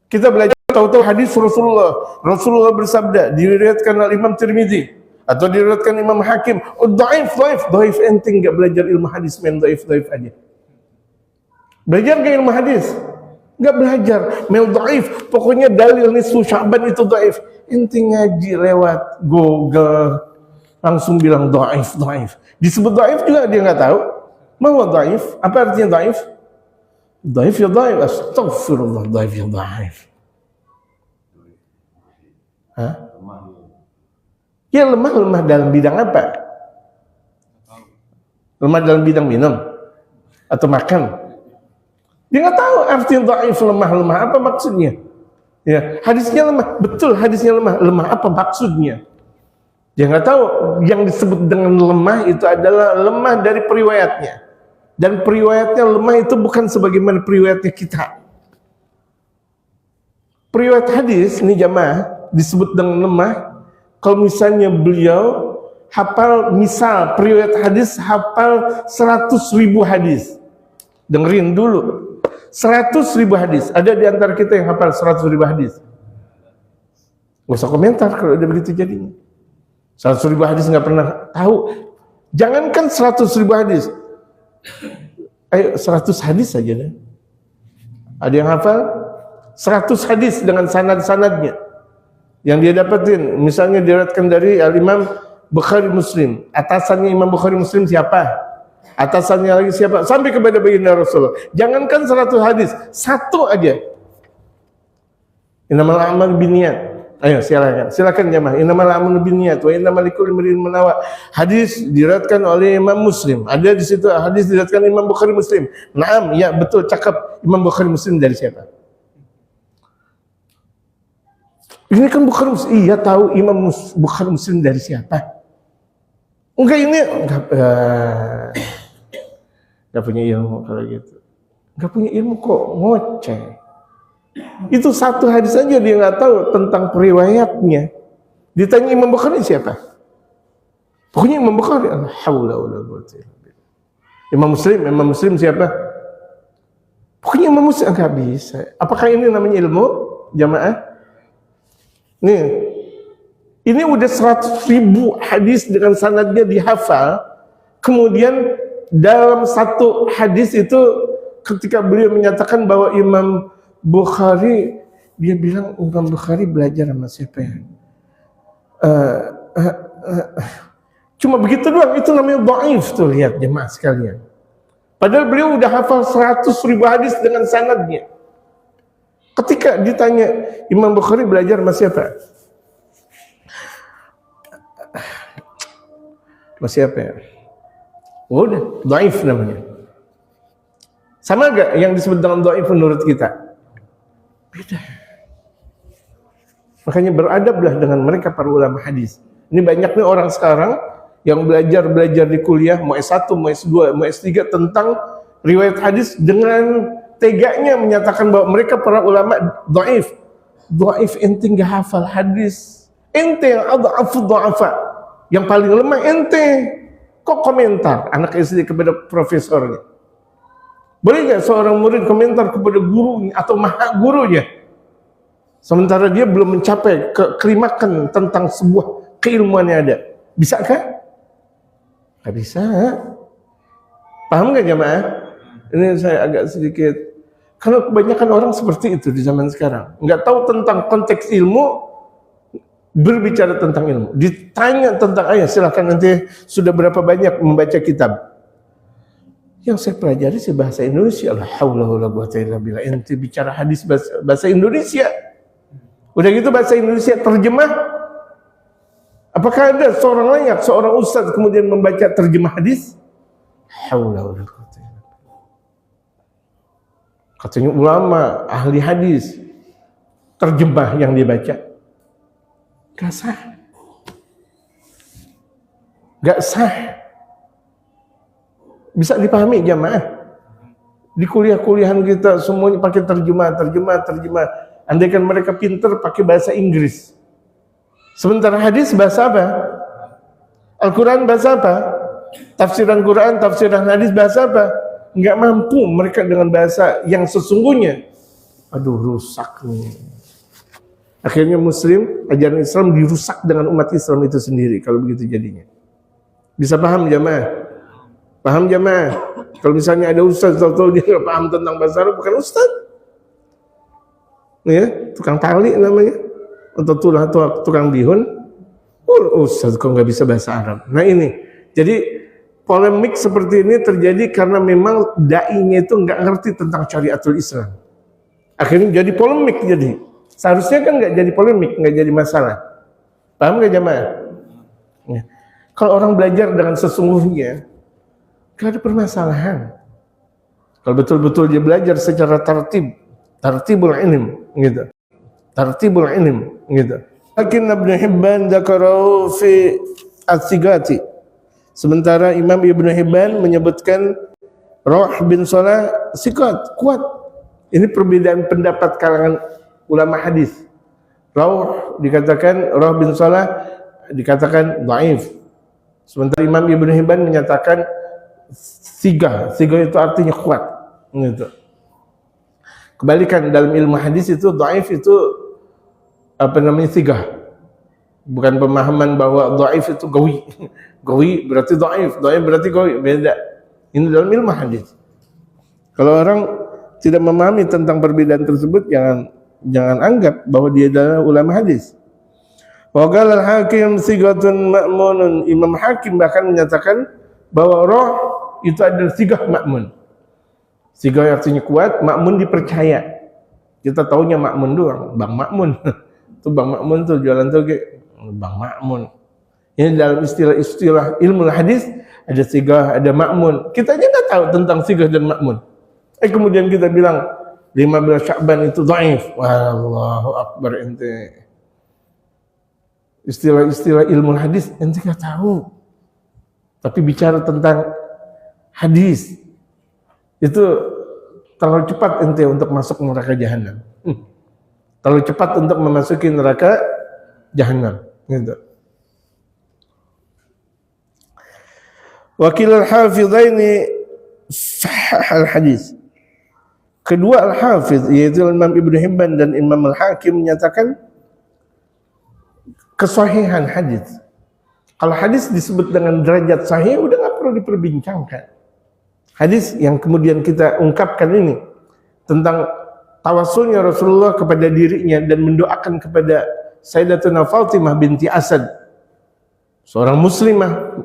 Kita belajar tahu-tahu hadis Rasulullah bersabda, diriwayatkan oleh Imam Tirmidzi atau diriwayatkan Imam Hakim. Oh, dhaif enting nggak belajar ilmu hadis, main dhaif aja. Belajar ke ilmu hadis? Nggak belajar, mel dhaif. Pokoknya dalil nisfu Sya'ban itu dhaif. Inti ngaji lewat Google langsung bilang dhaif. Disebut dhaif juga dia nggak tahu. Mau dhaif? Apa artinya dhaif? Dhaif ya dhaif. Astagfirullah, dhaif ya dhaif. Hah? Ya lemah dalam bidang apa? Lemah dalam bidang minum atau makan? Dia nggak tahu artinya dhaif, lemah apa maksudnya. Ya, hadisnya lemah, betul hadisnya lemah apa maksudnya. Dia nggak tahu yang disebut dengan lemah itu adalah lemah dari periwayatnya. Dan periwayatnya lemah itu bukan sebagaimana periwayatnya kita. Periwayat hadis ini jamaah disebut dengan lemah kalau misalnya beliau hafal, misal periwayat hadis hafal 100.000 hadis. Dengerin dulu. 100.000 hadis. Ada di antara kita yang hafal 100.000 hadis? Gak usah komentar kalau udah begitu jadinya. 100.000 hadis nggak pernah tahu. Jangankan 100.000 hadis. Ayo 100 hadis saja deh. Ada yang hafal 100 hadis dengan sanad-sanadnya yang dia dapetin. Misalnya diriwayatkan dari Imam Bukhari Muslim. Atasannya Imam Bukhari Muslim siapa? Atasannya lagi siapa? Sampai kepada baginda Rasulullah. Jangankan 100 hadis, satu aja. Innamal a'malu binniyat. Ayo silakan jemaah. Innamal a'malu binniyat wa innamal likulli imrin ma nawa. Hadis diriwayatkan oleh Imam Muslim. Ada di situ hadis diriwayatkan Imam Bukhari Muslim. Naam, ya betul, cakap. Imam Bukhari Muslim dari siapa? Ini kan Bukhari Muslim. Iya tahu Imam Bukhari Muslim dari siapa? Enggak, ini enggak punya ilmu kalau gitu. Enggak punya ilmu kok ngoceh. Itu satu hadis aja dia nggak tahu tentang periwayatnya. Ditanya Imam Bukhari siapa? Pokoknya Imam Bukhari. La haula wala quwwata illa billah. Imam Muslim siapa? Pokoknya Imam Muslim enggak bisa. Apakah ini namanya ilmu jamaah? Nih, ini udah 100.000 hadis dengan sanadnya dihafal. Kemudian dalam satu hadis itu ketika beliau menyatakan bahwa Imam Bukhari, dia bilang Imam Bukhari belajar sama siapa ya? Cuma begitu doang, itu namanya dhaif tuh, lihat jemaah sekalian. Padahal beliau udah hafal 100.000 hadis dengan sanadnya. Ketika ditanya Imam Bukhari belajar sama siapa? Sama siapa ya? Udah, dhaif namanya. Sama gak yang disebut dengan dhaif menurut kita? Beda. Makanya beradablah dengan mereka para ulama hadis. Ini banyak nih orang sekarang yang belajar di kuliah, mau S1, mau S2, mau S3 tentang riwayat hadis dengan teganya menyatakan bahwa mereka para ulama dhaif. Dhaif ente nggak hafal hadis. Ente yang adhafu dhafa. Yang paling lemah ente. Kok komentar anak SD kepada profesornya? Boleh nggak seorang murid komentar kepada gurunya atau maha gurunya? Sementara dia belum mencapai keklimakan tentang sebuah keilmuan yang ada. Bisakah? Nggak bisa. Paham nggak jamaah? Ini saya agak sedikit, karena kebanyakan orang seperti itu di zaman sekarang. Nggak tahu tentang konteks ilmu, berbicara tentang ilmu. Ditanya tentang ayat, silahkan nanti sudah berapa banyak membaca kitab. Yang saya pelajari sih bahasa Indonesia. La haula wala quwwata illa billah. Ente bicara hadis bahasa Indonesia. Udah gitu bahasa Indonesia terjemah. Apakah ada seorang layak, seorang ustaz kemudian membaca terjemah hadis? Haula wala quwwata illa billah. Katanya ulama, ahli hadis, terjemah yang dibaca. Gak sah. Gak sah. Bisa dipahami jamaah? Di kuliah-kuliahan kita semuanya pakai terjemah. Andaikan mereka pintar pakai bahasa Inggris. Sementara hadis bahasa apa? Al-Quran bahasa apa? Tafsiran Quran, tafsiran hadis bahasa apa? Enggak mampu mereka dengan bahasa yang sesungguhnya. Aduh, rusak nih. Akhirnya Muslim, ajaran Islam dirusak dengan umat Islam itu sendiri kalau begitu jadinya. Bisa paham jamaah? Paham jamaah? Kalau misalnya ada ustaz tahu-tahu dia nggak paham tentang bahasa Arab, bukan ustaz. Ya, tukang tali namanya, atau tukang bihun. Ustaz kok nggak bisa bahasa Arab. Nah ini, jadi polemik seperti ini terjadi karena memang dai-nya itu nggak ngerti tentang syariatul Islam. Akhirnya jadi polemik jadi. Seharusnya kan nggak jadi polemik, nggak jadi masalah. Paham nggak jamaah? Ya. Kalau orang belajar dengan sesungguhnya, nggak ada permasalahan. Kalau betul-betul dia belajar secara tartibul ilm, gitu. Tartibul ilm, gitu. Lakin Ibnu Hibban dzakarahu fi as-sigati. Sementara Imam Ibnu Hibban menyebutkan Rawh bin Salah siqat, kuat. Ini perbedaan pendapat kalangan ulama hadis. Rawh dikatakan, Rawh bin Salah dikatakan dhaif. Sementara Imam Ibnu Hibban menyatakan sigah itu artinya kuat, gitu. Kebalikan dalam ilmu hadis itu dhaif itu apa namanya sigah. Bukan pemahaman bahwa dhaif itu gawi. Gawi berarti dhaif berarti gawi, beda. Ini dalam ilmu hadis. Kalau orang tidak memahami tentang perbedaan tersebut, jangan anggap bahwa dia adalah ulama hadis. Wa qala al-Hakim sigatun ma'munun. Imam Hakim bahkan menyatakan bahwa roh itu adalah sigah ma'mun. Sigah artinya kuat, ma'mun dipercaya. Kita taunya ma'mun doang, Bang Ma'mun. Itu Bang Ma'mun tuh jualan toge, Bang Ma'mun. Ini dalam istilah ilmu hadis ada sigah, ada ma'mun. Kita aja nggak tahu tentang sigah dan ma'mun. Kemudian kita bilang 15 Sya'ban itu dhaif. Wallahu akbar ente. Istilah-istilah ilmu hadis ente nggak tahu. Tapi bicara tentang hadis itu terlalu cepat ente untuk masuk neraka jahanam. Terlalu cepat untuk memasuki neraka jahanam. Gitu. Wakil al-hafidhaini sahih al-hadis. Kedua al-hafidh yaitu Imam Ibnu Hibban dan Imam Al-Hakim menyatakan kesahihan hadis. Kalau hadis disebut dengan derajat sahih udah nggak perlu diperbincangkan. Hadis yang kemudian kita ungkapkan ini tentang tawassulnya Rasulullah kepada dirinya dan mendoakan kepada Sayyidatuna Fatimah binti Asad, seorang muslimah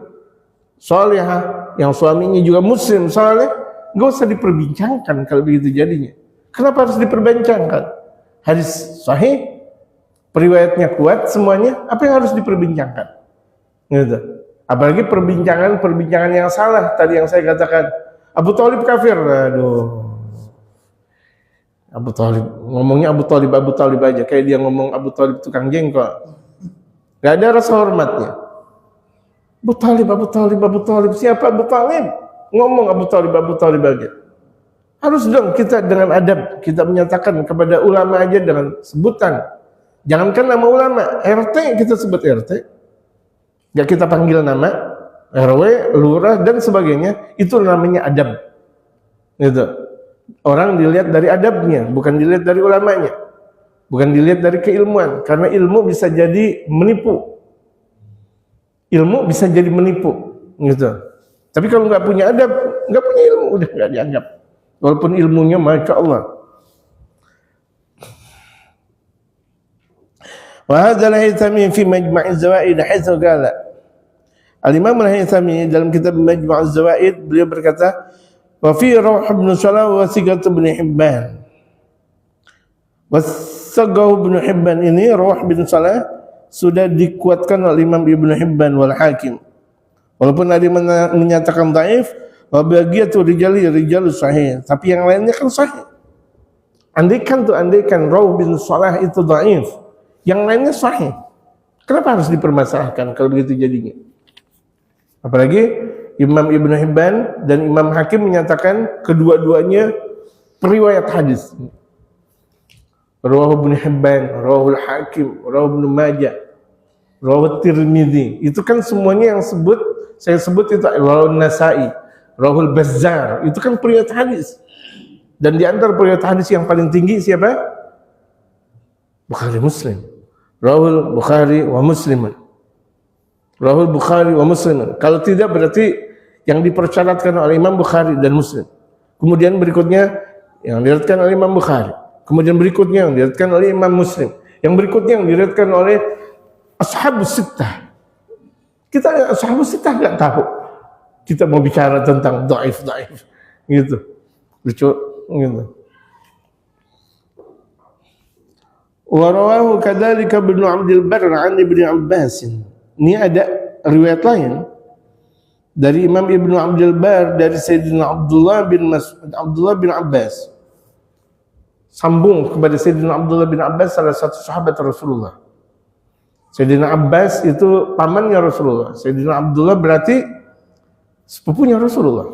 salihah yang suaminya juga muslim saleh, nggak usah diperbincangkan kalau begitu jadinya. Kenapa harus diperbincangkan? Hadis sahih, periwayatnya kuat semuanya, apa yang harus diperbincangkan? Gitu. Apalagi perbincangan yang salah tadi yang saya katakan, Abu Thalib kafir. Aduh. Abu Thalib, ngomongnya Abu Thalib aja, kayak dia ngomong Abu Thalib tukang jengkol. Gak ada rasa hormatnya. Abu Thalib, siapa Abu Thalib? Ngomong Abu Thalib aja. Harus dong kita dengan adab, kita menyatakan kepada ulama aja dengan sebutan. Jangankan nama ulama, RT kita sebut RT. Gak kita panggil nama, RW, lurah, dan sebagainya. Itu namanya adab. Gitu. Orang dilihat dari adabnya, bukan dilihat dari ulamanya. Bukan dilihat dari keilmuan. Karena ilmu bisa jadi menipu. Ilmu bisa jadi menipu, gitu. Tapi kalau nggak punya adab, nggak punya ilmu, udah nggak dianggap. Walaupun ilmunya, masya Allah. Wa hadzal haythami fi majma' az-zawaid haitsu qala. Al-Imam al-Haythami dalam kitab Majma' az-Zawaid beliau berkata, wa fi Rawh ibn Salah wa Sigat ibn Hibban. Wasaqahu ibn Hibban ini Rawh bin Salah sudah dikuatkan oleh Imam Ibnu Hibban wal Hakim. Walaupun ada yang menyatakan dhaif, wa baqiyatu rijalus sahih, tapi yang lainnya kan sahih. Andaikan Rawh bin Salah itu dhaif, yang lainnya sahih. Kenapa harus dipermasalahkan kalau begitu jadinya? Apalagi Imam Ibnu Hibban dan Imam Hakim menyatakan kedua-duanya periwayat hadis. Rawah Ibnu Hibban, Rawahul Hakim, Rawah Ibnu Majah, Rawah Tirmidzi. Itu kan semuanya yang saya sebut itu Rawah Nasa'i, Rawahul Bazzar. Itu kan periwayat hadis. Dan di antara periwayat hadis yang paling tinggi siapa? Bukhari Muslim. Rawahul Bukhari wa Muslimun. Rawahul Bukhari wa Muslimun. Kalau tidak berarti yang dipersyaratkan oleh Imam Bukhari dan Muslim. Kemudian berikutnya yang diriwayatkan oleh Imam Bukhari. Kemudian berikutnya yang diriwayatkan oleh Imam Muslim. Yang berikutnya yang diriwayatkan oleh Ashabus Sittah. Kita Ashabus Sittah enggak tahu. Kita mau bicara tentang dhaif gitu. Lucu gitu. Wa rawahu kadzalika Ibnu Abdul Barr 'an Ibnu Abbas. Ini ada riwayat lain dari Imam Ibnu Abdul Barr dari Sayyidina Abdullah bin Abbas. Sambung kepada Sayyidina Abdullah bin Abbas, salah satu sahabat Rasulullah. Sayyidina Abbas itu pamannya Rasulullah. Sayyidina Abdullah berarti sepupunya Rasulullah.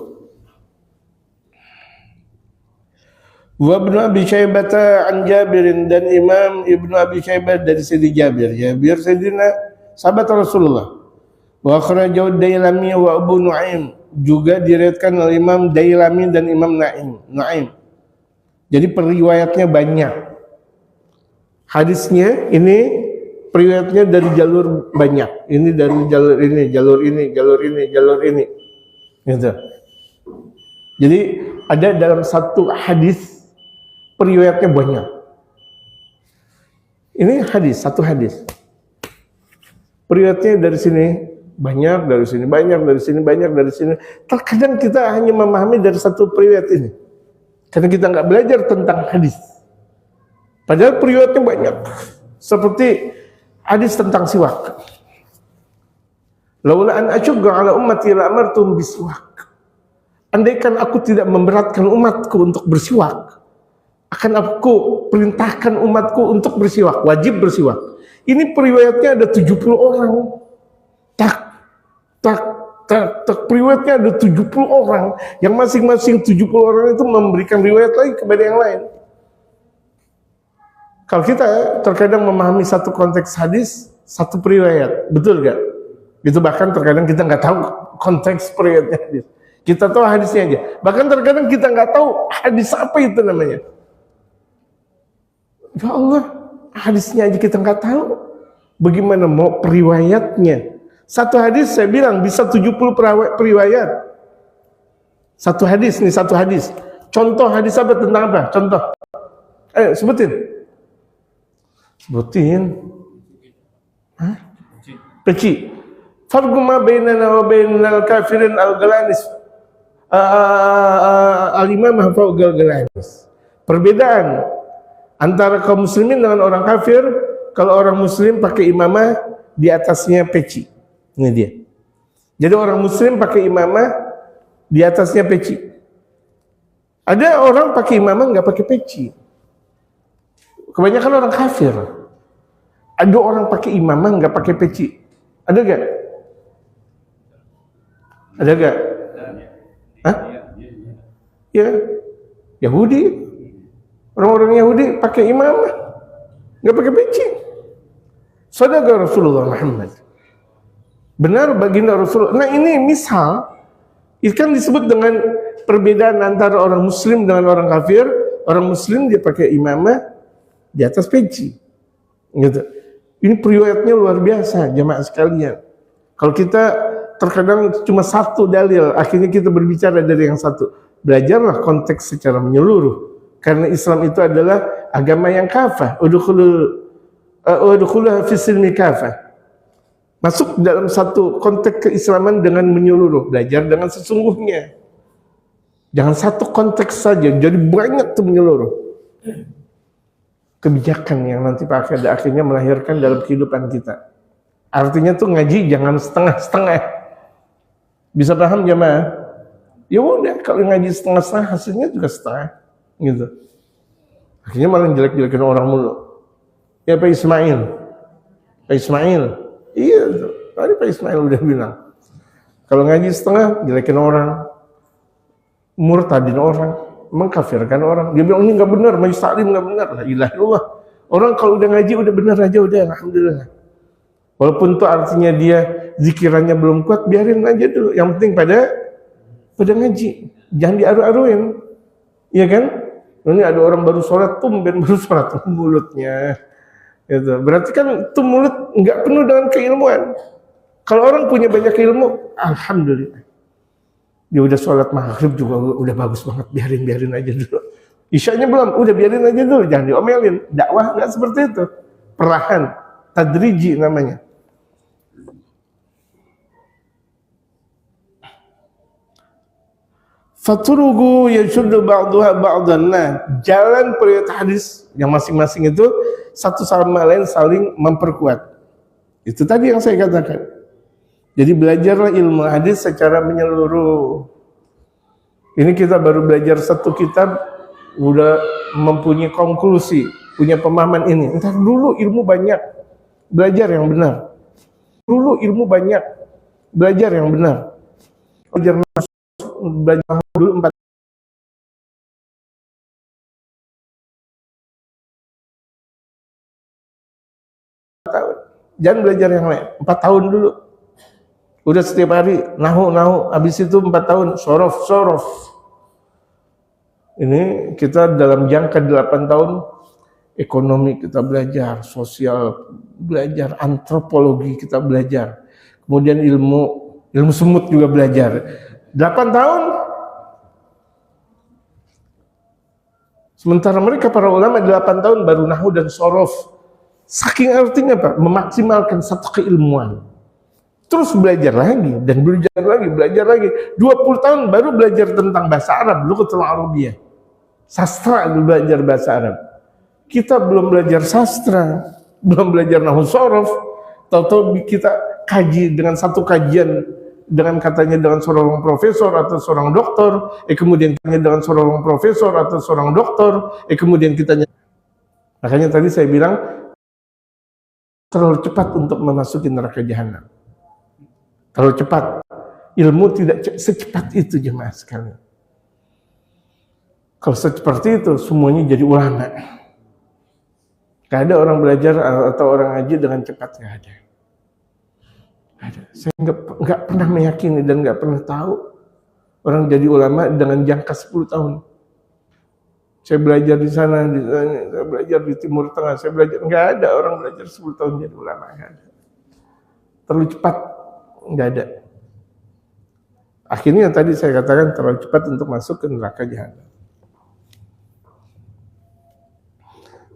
Wa Ibnu Abi Syaibah an Jabir, dan Imam Ibnu Abi Syaibah dari Sayyidina Jabir. Jabir Sayyidina sahabat Rasulullah. Wa akhrajahu Dailami wa Abu Nuaim, juga diriwayatkan oleh Imam Dailami dan Imam Nuaim. Jadi periwayatnya banyak. Hadisnya ini periwayatnya dari jalur banyak. Ini dari jalur ini. Gitu. Jadi ada dalam satu hadis periwayatnya banyak. Ini satu hadis. Periwayatnya dari sini banyak, dari sini banyak, dari sini banyak, dari sini. Terkadang kita hanya memahami dari satu periwayat ini. Karena kita nggak belajar tentang hadis. Padahal periwayatnya banyak. Seperti hadis tentang siwak. Laula an asyugga ala ummati la amartum bisiwak. Andaikan aku tidak memberatkan umatku untuk bersiwak, akan aku perintahkan umatku untuk bersiwak, wajib bersiwak. Ini periwayatnya ada 70 orang. Periwayatnya ada 70 orang, yang masing-masing 70 orang itu memberikan riwayat lagi kepada yang lain. Kalau kita terkadang memahami satu konteks hadis, satu periwayat, betul gak? Itu bahkan terkadang kita nggak tahu konteks periwayatnya hadis. Kita tahu hadisnya aja. Bahkan terkadang kita nggak tahu hadis apa itu namanya. Ya Allah, hadisnya aja kita nggak tahu. Bagaimana mau periwayatnya? Satu hadis saya bilang bisa 70 periwayat. Satu hadis nih, satu hadis. Contoh hadis apa tentang apa? Contoh. Sebutin. Sebutin. Hah? Peci. Farqu ma bainana wa bainal kafirin al-galanis. Al-imamah fawqal galanis. Perbedaan antara kaum muslimin dengan orang kafir, kalau orang muslim pakai imamah di atasnya peci. Ini dia. Jadi orang muslim pakai imamah di atasnya peci. Ada orang pakai imamah nggak pakai peci. Kebanyakan orang kafir. Ada orang pakai imamah nggak pakai peci. Ada gak? Ada gak? Hah? Ya, Yahudi. Orang-orang Yahudi pakai imamah, nggak pakai peci. Sadaqah Rasulullah Muhammad. Benar baginda Rasulullah. Nah ini misal, itu kan disebut dengan perbedaan antara orang Muslim dengan orang kafir. Orang Muslim dia pakai imamah di atas peci. Gitu. Ini periwayatnya luar biasa, jamaah sekalian. Kalau kita terkadang cuma satu dalil, akhirnya kita berbicara dari yang satu. Belajarlah konteks secara menyeluruh. Karena Islam itu adalah agama yang kafah. Udkhuluha fi silmi kafah. Masuk dalam satu konteks keislaman dengan menyeluruh. Belajar dengan sesungguhnya. Jangan satu konteks saja, jadi banyak tuh menyeluruh. Kebijakan yang nanti pada akhirnya melahirkan dalam kehidupan kita. Artinya tuh ngaji jangan setengah-setengah. Bisa paham jemaah? Ya udah, kalau ngaji setengah-setengah hasilnya juga setengah, gitu. Akhirnya malah jelek-jelekin orang mulu. Ya Pak Ismail, iya tuh. Tadi Pak Ismail udah bilang, kalau ngaji setengah jelekin orang, murtadin orang, mengkafirkan orang. Dia bilang ini nggak benar, majelis taklim nggak benar. La ilaha illallah. Orang kalau udah ngaji udah benar aja udah, alhamdulillah. Walaupun tuh artinya dia zikirannya belum kuat, biarin aja dulu. Yang penting pada ngaji, jangan diaru-aruin, iya kan? Ini ada orang baru sholat, tumben baru sholat mulutnya, gitu. Berarti kan tuh mulut nggak penuh dengan keilmuan. Kalau orang punya banyak ilmu, alhamdulillah. Dia udah sholat maghrib juga udah bagus banget, biarin aja dulu. Isyanya belum, udah biarin aja dulu, jangan diomelin. Dakwah nggak seperti itu, perlahan, tadriji namanya. Faturugu yashuddu ba'duha ba'dan. Nah, jalan periwayat hadis yang masing-masing itu satu sama lain saling memperkuat. Itu tadi yang saya katakan. Jadi belajarlah ilmu hadis secara menyeluruh. Ini kita baru belajar satu kitab, udah mempunyai konklusi, punya pemahaman ini. Entar dulu ilmu banyak, belajar yang benar. Dulu ilmu banyak, belajar yang benar. Belajar dulu 4 tahun. Jangan belajar yang lain, 4 tahun dulu. Udah setiap hari nahu, habis itu 4 tahun sorof. Ini kita dalam jangka 8 tahun ekonomi kita belajar, sosial belajar, antropologi kita belajar. Kemudian ilmu semut juga belajar. 8 tahun. Sementara mereka para ulama 8 tahun baru nahu dan sorof. Saking artinya Pak, memaksimalkan satu keilmuan. Terus belajar lagi dan belajar lagi. 20 tahun baru belajar tentang bahasa Arab, Lughatul Arabiyyah. Sastra belajar bahasa Arab. Kita belum belajar sastra, belum belajar nahwu sorof. Tahu-tahu kita kaji dengan satu kajian dengan katanya dengan seorang profesor atau seorang doktor, kemudian tanya dengan seorang profesor atau seorang doktor, kemudian kita makanya tadi saya bilang terlalu cepat untuk memasuki neraka jahanam. Terlalu cepat. Ilmu tidak secepat itu jemaah sekalian. Kalau seperti itu semuanya jadi ulama. Gak ada orang belajar atau orang ngaji dengan cepat, gak ada. Saya nggak pernah meyakini dan nggak pernah tahu orang jadi ulama dengan jangka 10 tahun. Saya belajar di sana, saya belajar di Timur Tengah, saya belajar, nggak ada orang belajar 10 tahun jadi ulama, nggak ada. Terlalu cepat, nggak ada. Akhirnya tadi saya katakan terlalu cepat untuk masuk ke neraka jahanam.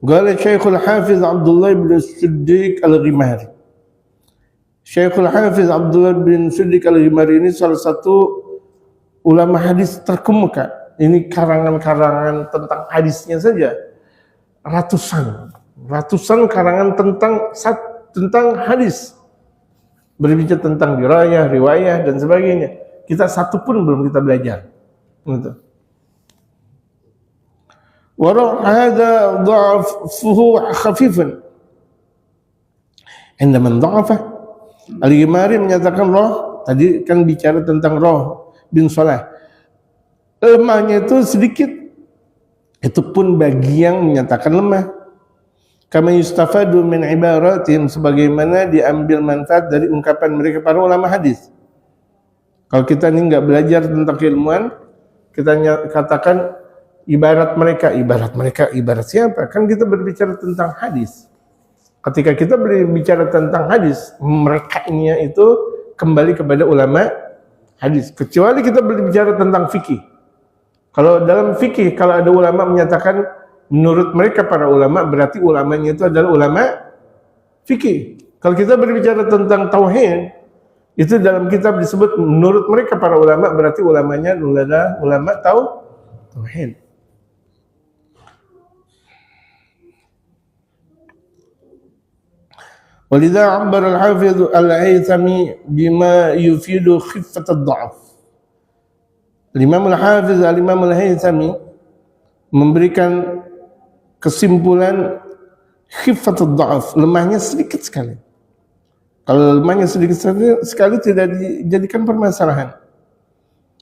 Qala Syekhul Hafiz Abdullah bin Siddiq Al-Ghimari. Syekhul Hafiz Abdullah bin Siddiq Al-Ghimari ini salah satu ulama hadis terkemuka. Ini karangan-karangan tentang hadisnya saja ratusan karangan tentang hadis. Berbicara tentang dirayah, riwayah dan sebagainya. Kita satu pun belum kita belajar. Gitu. Wa hadha dha'fuhu khafifan. Inda man dha'afa. Al-Ghimari menyatakan roh, tadi kan bicara tentang roh bin Salah. Lemahnya itu sedikit. Itu pun bagi yang menyatakan lemah. Kama yustafadu min ibaratin, sebagaimana diambil manfaat dari ungkapan mereka para ulama hadis. Kalau kita ini nggak belajar tentang keilmuan, kita katakan ibarat siapa? Kan kita berbicara tentang hadis. Ketika kita berbicara tentang hadis, mereka ini itu kembali kepada ulama hadis. Kecuali kita berbicara tentang fikih. Kalau dalam fikih, kalau ada ulama menyatakan menurut mereka para ulama, berarti ulamanya itu adalah ulama fikih. Kalau kita berbicara tentang tauhid, itu dalam kitab disebut menurut mereka para ulama, berarti ulamanya adalah ulama tauhid. Walidha 'abbara al-Hafidh al-Haythami bima yufidu khiffat ad-dha'f. Imam al-Hafidh al-Imam al-Haythami memberikan kesimpulan khiffat ad-dha'f, lemahnya sedikit sekali. Kalau lemahnya sedikit sekali tidak dijadikan permasalahan.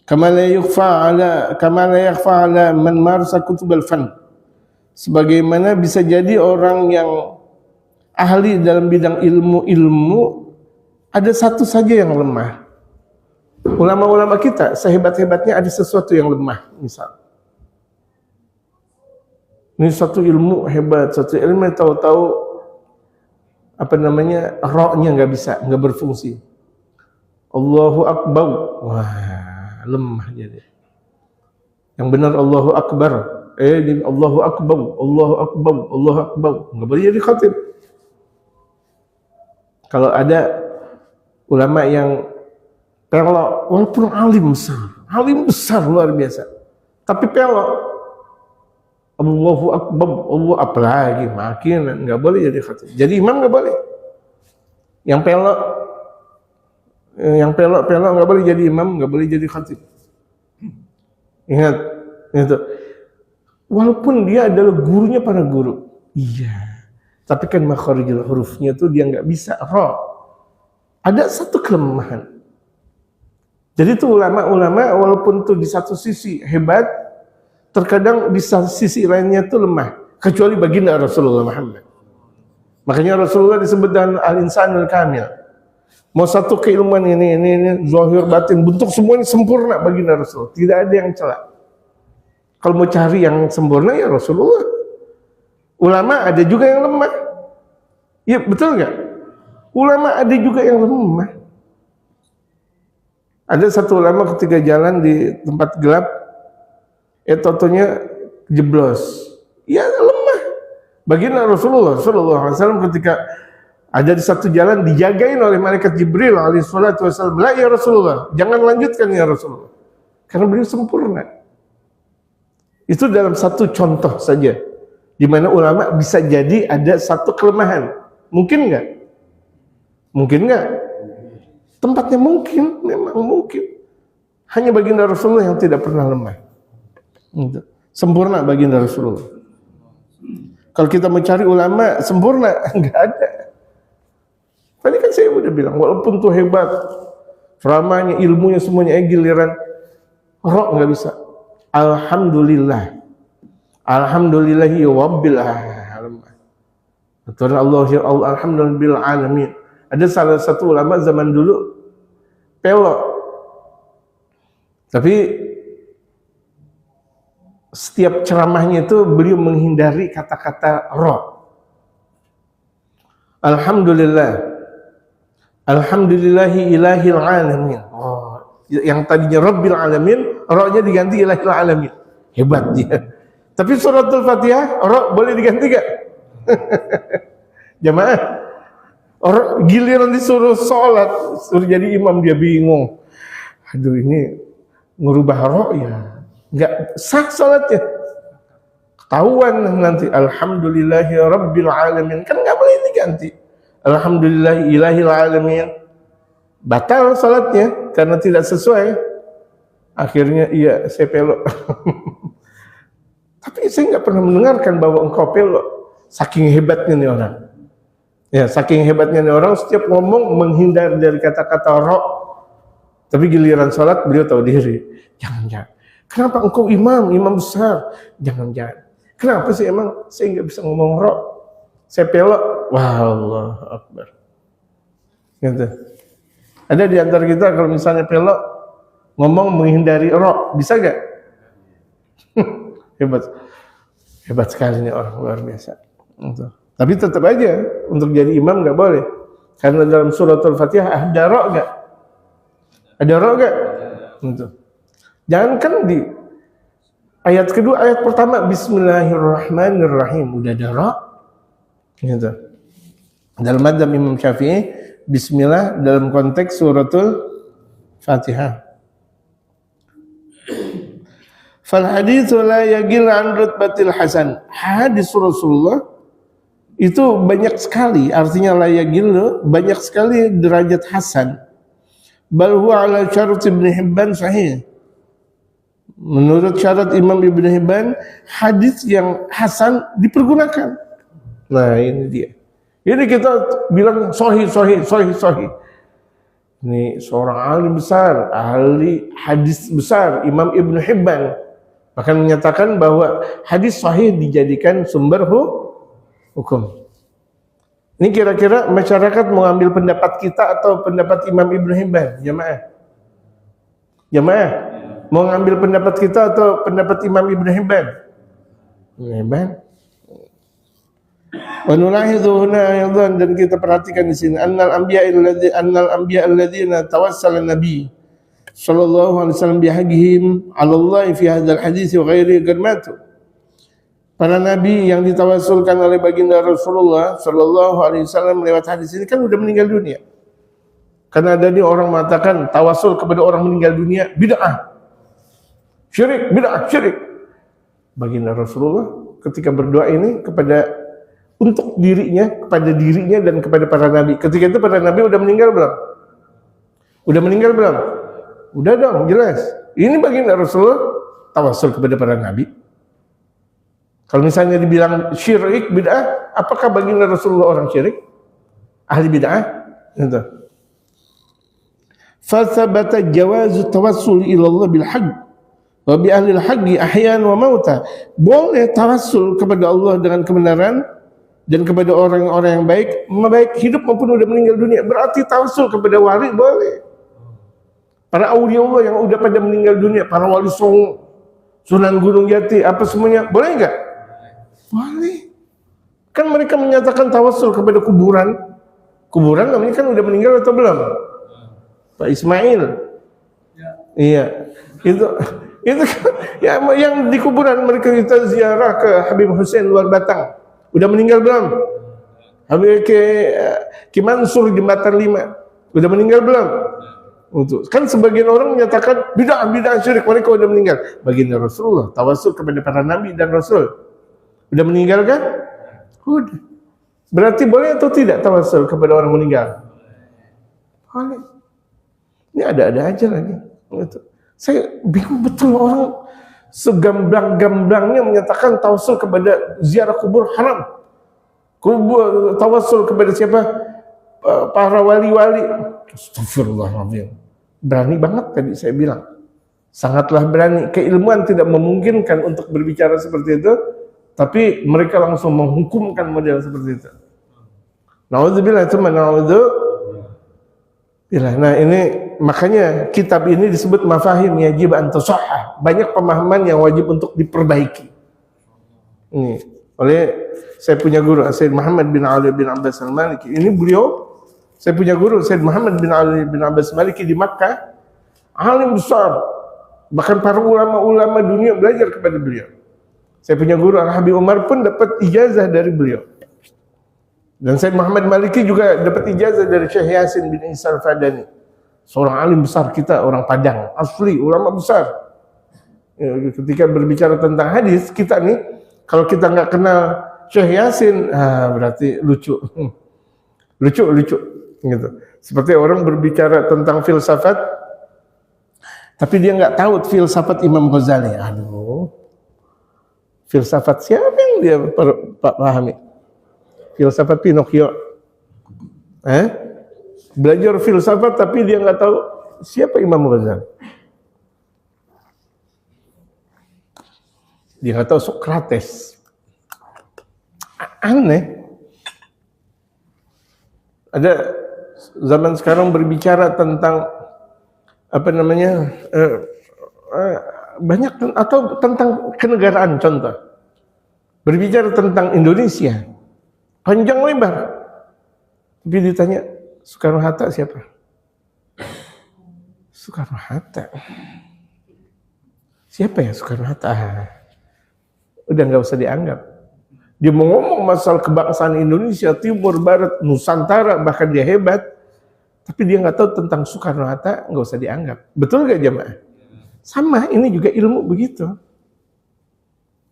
Kama la yakhfa ala man marasa kutub al-fan. Sebagaimana bisa jadi orang yang ahli dalam bidang ilmu ada satu saja yang lemah. Ulama-ulama kita sehebat-hebatnya ada sesuatu yang lemah, misal. Ini satu ilmu hebat, satu ilmu tahu-tahu rohnya nggak berfungsi. Allahu Akbar, wah lemah jadi. Yang benar Allahu Akbar, Allahu Akbar, Allahu Akbar, Allahu Akbar, nggak boleh jadi khatib. Kalau ada ulama yang pelok, walaupun alim besar luar biasa, tapi pelok, Allahu Akbar, Allah apalagi makin nggak boleh jadi khatib. Jadi imam nggak boleh. Yang pelok nggak boleh jadi imam, nggak boleh jadi khatib. Ingat itu. Walaupun dia adalah gurunya para guru, iya. Tapi kan makharijul hurufnya tuh dia nggak bisa ra. Ada satu kelemahan. Jadi tuh ulama-ulama walaupun tuh di satu sisi hebat, terkadang di sisi lainnya itu lemah, kecuali baginda Rasulullah Muhammad. Makanya Rasulullah disebut dengan al-insanul kamil. Mau satu keilmuan ini zahir batin bentuk semuanya sempurna baginda Rasul, tidak ada yang celak. Kalau mau cari yang sempurna ya Rasulullah. Ulama ada juga yang lemah. Iya betul nggak? Ulama ada juga yang lemah. Ada satu ulama ketika jalan di tempat gelap, totonya jeblos, ya lemah. Baginda Rasulullah SAW ketika ada di satu jalan dijagain oleh malaikat Jibril alaihissalatu wassalam, la ya Rasulullah, jangan lanjutkan ya Rasulullah, karena beliau sempurna. Itu dalam satu contoh saja, di mana ulama bisa jadi ada satu kelemahan. Mungkin nggak? Mungkin nggak? Tempatnya mungkin, memang mungkin. Hanya baginda Rasulullah yang tidak pernah lemah. Sempurna baginda Rasulullah. Kalau kita mencari ulama sempurna, enggak ada. Tadi kan saya udah bilang, walaupun tuh hebat, ceramahnya, ilmunya semuanya giliran roh nggak bisa. Alhamdulillah, alhamdulillahi wabbil alamin. Aturan Allah ya Allah alhamdulillah alamin. Ada salah satu ulama zaman dulu pelok, tapi setiap ceramahnya itu beliau menghindari kata-kata ro. Alhamdulillah, alhamdulillahi ilahil alamin. Oh, yang tadinya rabbil alamin, ro-nya diganti ilahil alamin. Hebat dia. Tapi suratul Fatihah, ro boleh diganti gak? Jamaah, orang giliran disuruh sholat, suruh jadi imam dia bingung. Aduh ini ngerubah ro ya. Enggak sah salatnya, ketahuan nanti. Alhamdulillahi rabbil alamin, kan nggak boleh diganti alhamdulillahi ilahil alamin, batal salatnya karena tidak sesuai. Akhirnya iya saya pelok. Tapi saya nggak pernah mendengarkan bahwa engkau pelok. Saking hebatnya nih orang, ya saking hebatnya nih orang, setiap ngomong menghindar dari kata-kata ro. Tapi giliran salat beliau tahu diri. Jangan. Kenapa engkau imam besar? Jangan. Kenapa sih emang saya nggak bisa ngomong ro? Saya pelok. Wah, Allah Akbar. Gitu. Ada di antara kita kalau misalnya pelok ngomong menghindari ro, bisa gak? Hebat sekali nih orang, luar biasa. Gitu. Tapi tetap aja untuk jadi imam nggak boleh, karena dalam suratul Fatihah ada ro gak? Ada ro gak? Gitu. Jangankan di ayat kedua, ayat pertama Bismillahirrahmanirrahim udah ada ro. Gitu. Dalam madzhab Imam Syafi'i, Bismillah dalam konteks suratul Fatihah. Fal haditsu la yaqil an rutbatil hasan. Hadis Rasulullah itu banyak sekali, artinya la yaqil, banyak sekali derajat hasan. Bal huwa ala syarat Ibnu Hibban sahih. Menurut syarat Imam Ibnu Hibban, hadis yang hasan dipergunakan. Nah, ini dia. Ini kita bilang sahih. Ini seorang ahli besar, ahli hadis besar, Imam Ibnu Hibban, bahkan menyatakan bahwa hadis sahih dijadikan sumber hukum. Ini kira-kira masyarakat mau ambil pendapat kita atau pendapat Imam Ibnu Hibban? Jamaah, mau ngambil pendapat kita atau pendapat Imam Ibnu Hibban? Wa nulahidhu huna aydan, dan kita perhatikan di sini annal anbiya alladzina tawassala nabi sallallahu alaihi wasallam bihaqihim 'ala Allah fi hadzal hadis wa ghairi garmatu. Para nabi yang ditawassulkan oleh baginda Rasulullah sallallahu alaihi wasallam lewat hadis ini kan udah meninggal dunia. Karena ada nih orang mengatakan tawassul kepada orang meninggal dunia bid'ah. Syirik. Baginda Rasulullah ketika berdoa ini untuk dirinya, kepada dirinya dan kepada para nabi. Ketika itu para nabi udah meninggal belum? Udah dong, jelas. Ini baginda Rasulullah tawassul kepada para nabi. Kalau misalnya dibilang syirik, bid'ah, apakah baginda Rasulullah orang syirik? Ahli bid'ah? Gitu. Fathabata jawazu tawassul ila Allah bil haqq wa bi ahli al-haqqi ahyan wa mauta. Boleh tawassul kepada Allah dengan kebenaran dan kepada orang-orang yang baik hidup maupun udah meninggal dunia. Berarti tawassul kepada wali boleh. Para aulia Allah yang udah pada meninggal dunia, para wali songo, Sunan Gunung Jati, apa semuanya, boleh enggak? Boleh. Kan mereka menyatakan tawassul kepada kuburan. Kuburan namanya kan udah meninggal atau belum? Pak Ismail. Ya. Iya. Itu kan, ya, yang di kuburan mereka kita ziarah ke Habib Hussein luar Batang. Udah meninggal belum? Habib Ki Mansur Jembatan 5. Udah meninggal belum? Untuk kan sebagian orang menyatakan bid'ah syirik, mereka udah meninggal. Baginda Rasulullah tawassul kepada para nabi dan rasul. Udah meninggal kan? Udah. Berarti boleh atau tidak tawassul kepada orang meninggal? Boleh. Ini ada-ada aja lagi. Gitu. Saya bingung betul orang segamblang-gamblangnya menyatakan tawassul kepada ziarah kubur haram. Kubur tawassul kepada siapa? Para wali-wali. Astagfirullahaladzim. Berani banget tadi saya bilang. Sangatlah berani. Keilmuan tidak memungkinkan untuk berbicara seperti itu, tapi mereka langsung menghukumkan model seperti itu. Naudzubillah, cuma naudzubillah. Nah ini makanya kitab ini disebut mafahim yajib an tusahhah. Banyak pemahaman yang wajib untuk diperbaiki. Ini oleh saya punya guru Said Muhammad bin Ali bin Abbas Al-Maliki. Ini beliau, saya punya guru Said Muhammad bin Ali bin Abbas Al-Maliki di Makkah, alim besar. Bahkan para ulama-ulama dunia belajar kepada beliau. Saya punya guru Al-Habib Umar pun dapat ijazah dari beliau. Dan Said Muhammad Maliki juga dapat ijazah dari Syekh Yasin bin Isa Al-Fadani. Seorang alim besar kita, orang Padang, asli, ulama besar. Ya, ketika berbicara tentang hadis, kita nih, kalau kita nggak kenal Syekh Yasin, berarti lucu. Lucu, gitu. Seperti orang berbicara tentang filsafat, tapi dia nggak tahu filsafat Imam Ghazali. Aduh, filsafat siapa yang dia pahami? Filsafat Pinocchio. Belajar filsafat tapi dia nggak tahu siapa Imam Ghazali. Dia nggak tahu Socrates. Aneh. Ada zaman sekarang berbicara tentang apa namanya banyak atau tentang kenegaraan, contoh berbicara tentang Indonesia panjang lebar, tapi ditanya Soekarno-Hatta siapa? Soekarno-Hatta siapa ya Soekarno-Hatta? Udah nggak usah dianggap. Dia mau ngomong masalah kebangsaan Indonesia, Timur, Barat, Nusantara, bahkan dia hebat, tapi dia nggak tahu tentang Soekarno-Hatta, nggak usah dianggap. Betul nggak jemaah? Sama, ini juga ilmu begitu.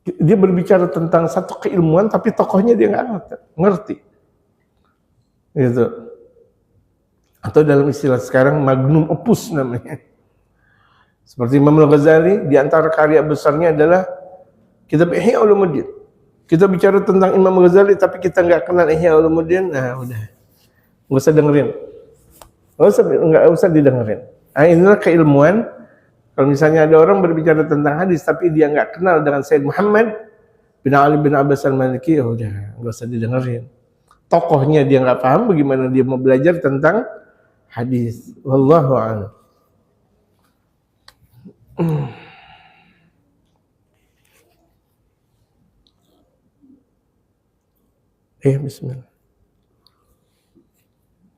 Dia berbicara tentang satu keilmuan, tapi tokohnya dia nggak ngerti. Gitu. Atau dalam istilah sekarang magnum opus namanya. Seperti Imam Al-Ghazali, di antara karya besarnya adalah kitab Ihya Ulumuddin. Kita bicara tentang Imam Ghazali tapi kita nggak kenal Ihya Ulumuddin, nah udah, nggak usah dengerin, nggak usah didengerin. Nah, inilah keilmuan. Kalau misalnya ada orang berbicara tentang hadis tapi dia nggak kenal dengan Said Muhammad bin Ali bin Abbas Al-Maliki, ya udah, nggak usah didengerin. Tokohnya dia nggak paham, bagaimana dia mau belajar tentang hadis? Wallahu a'lam. Bismillah.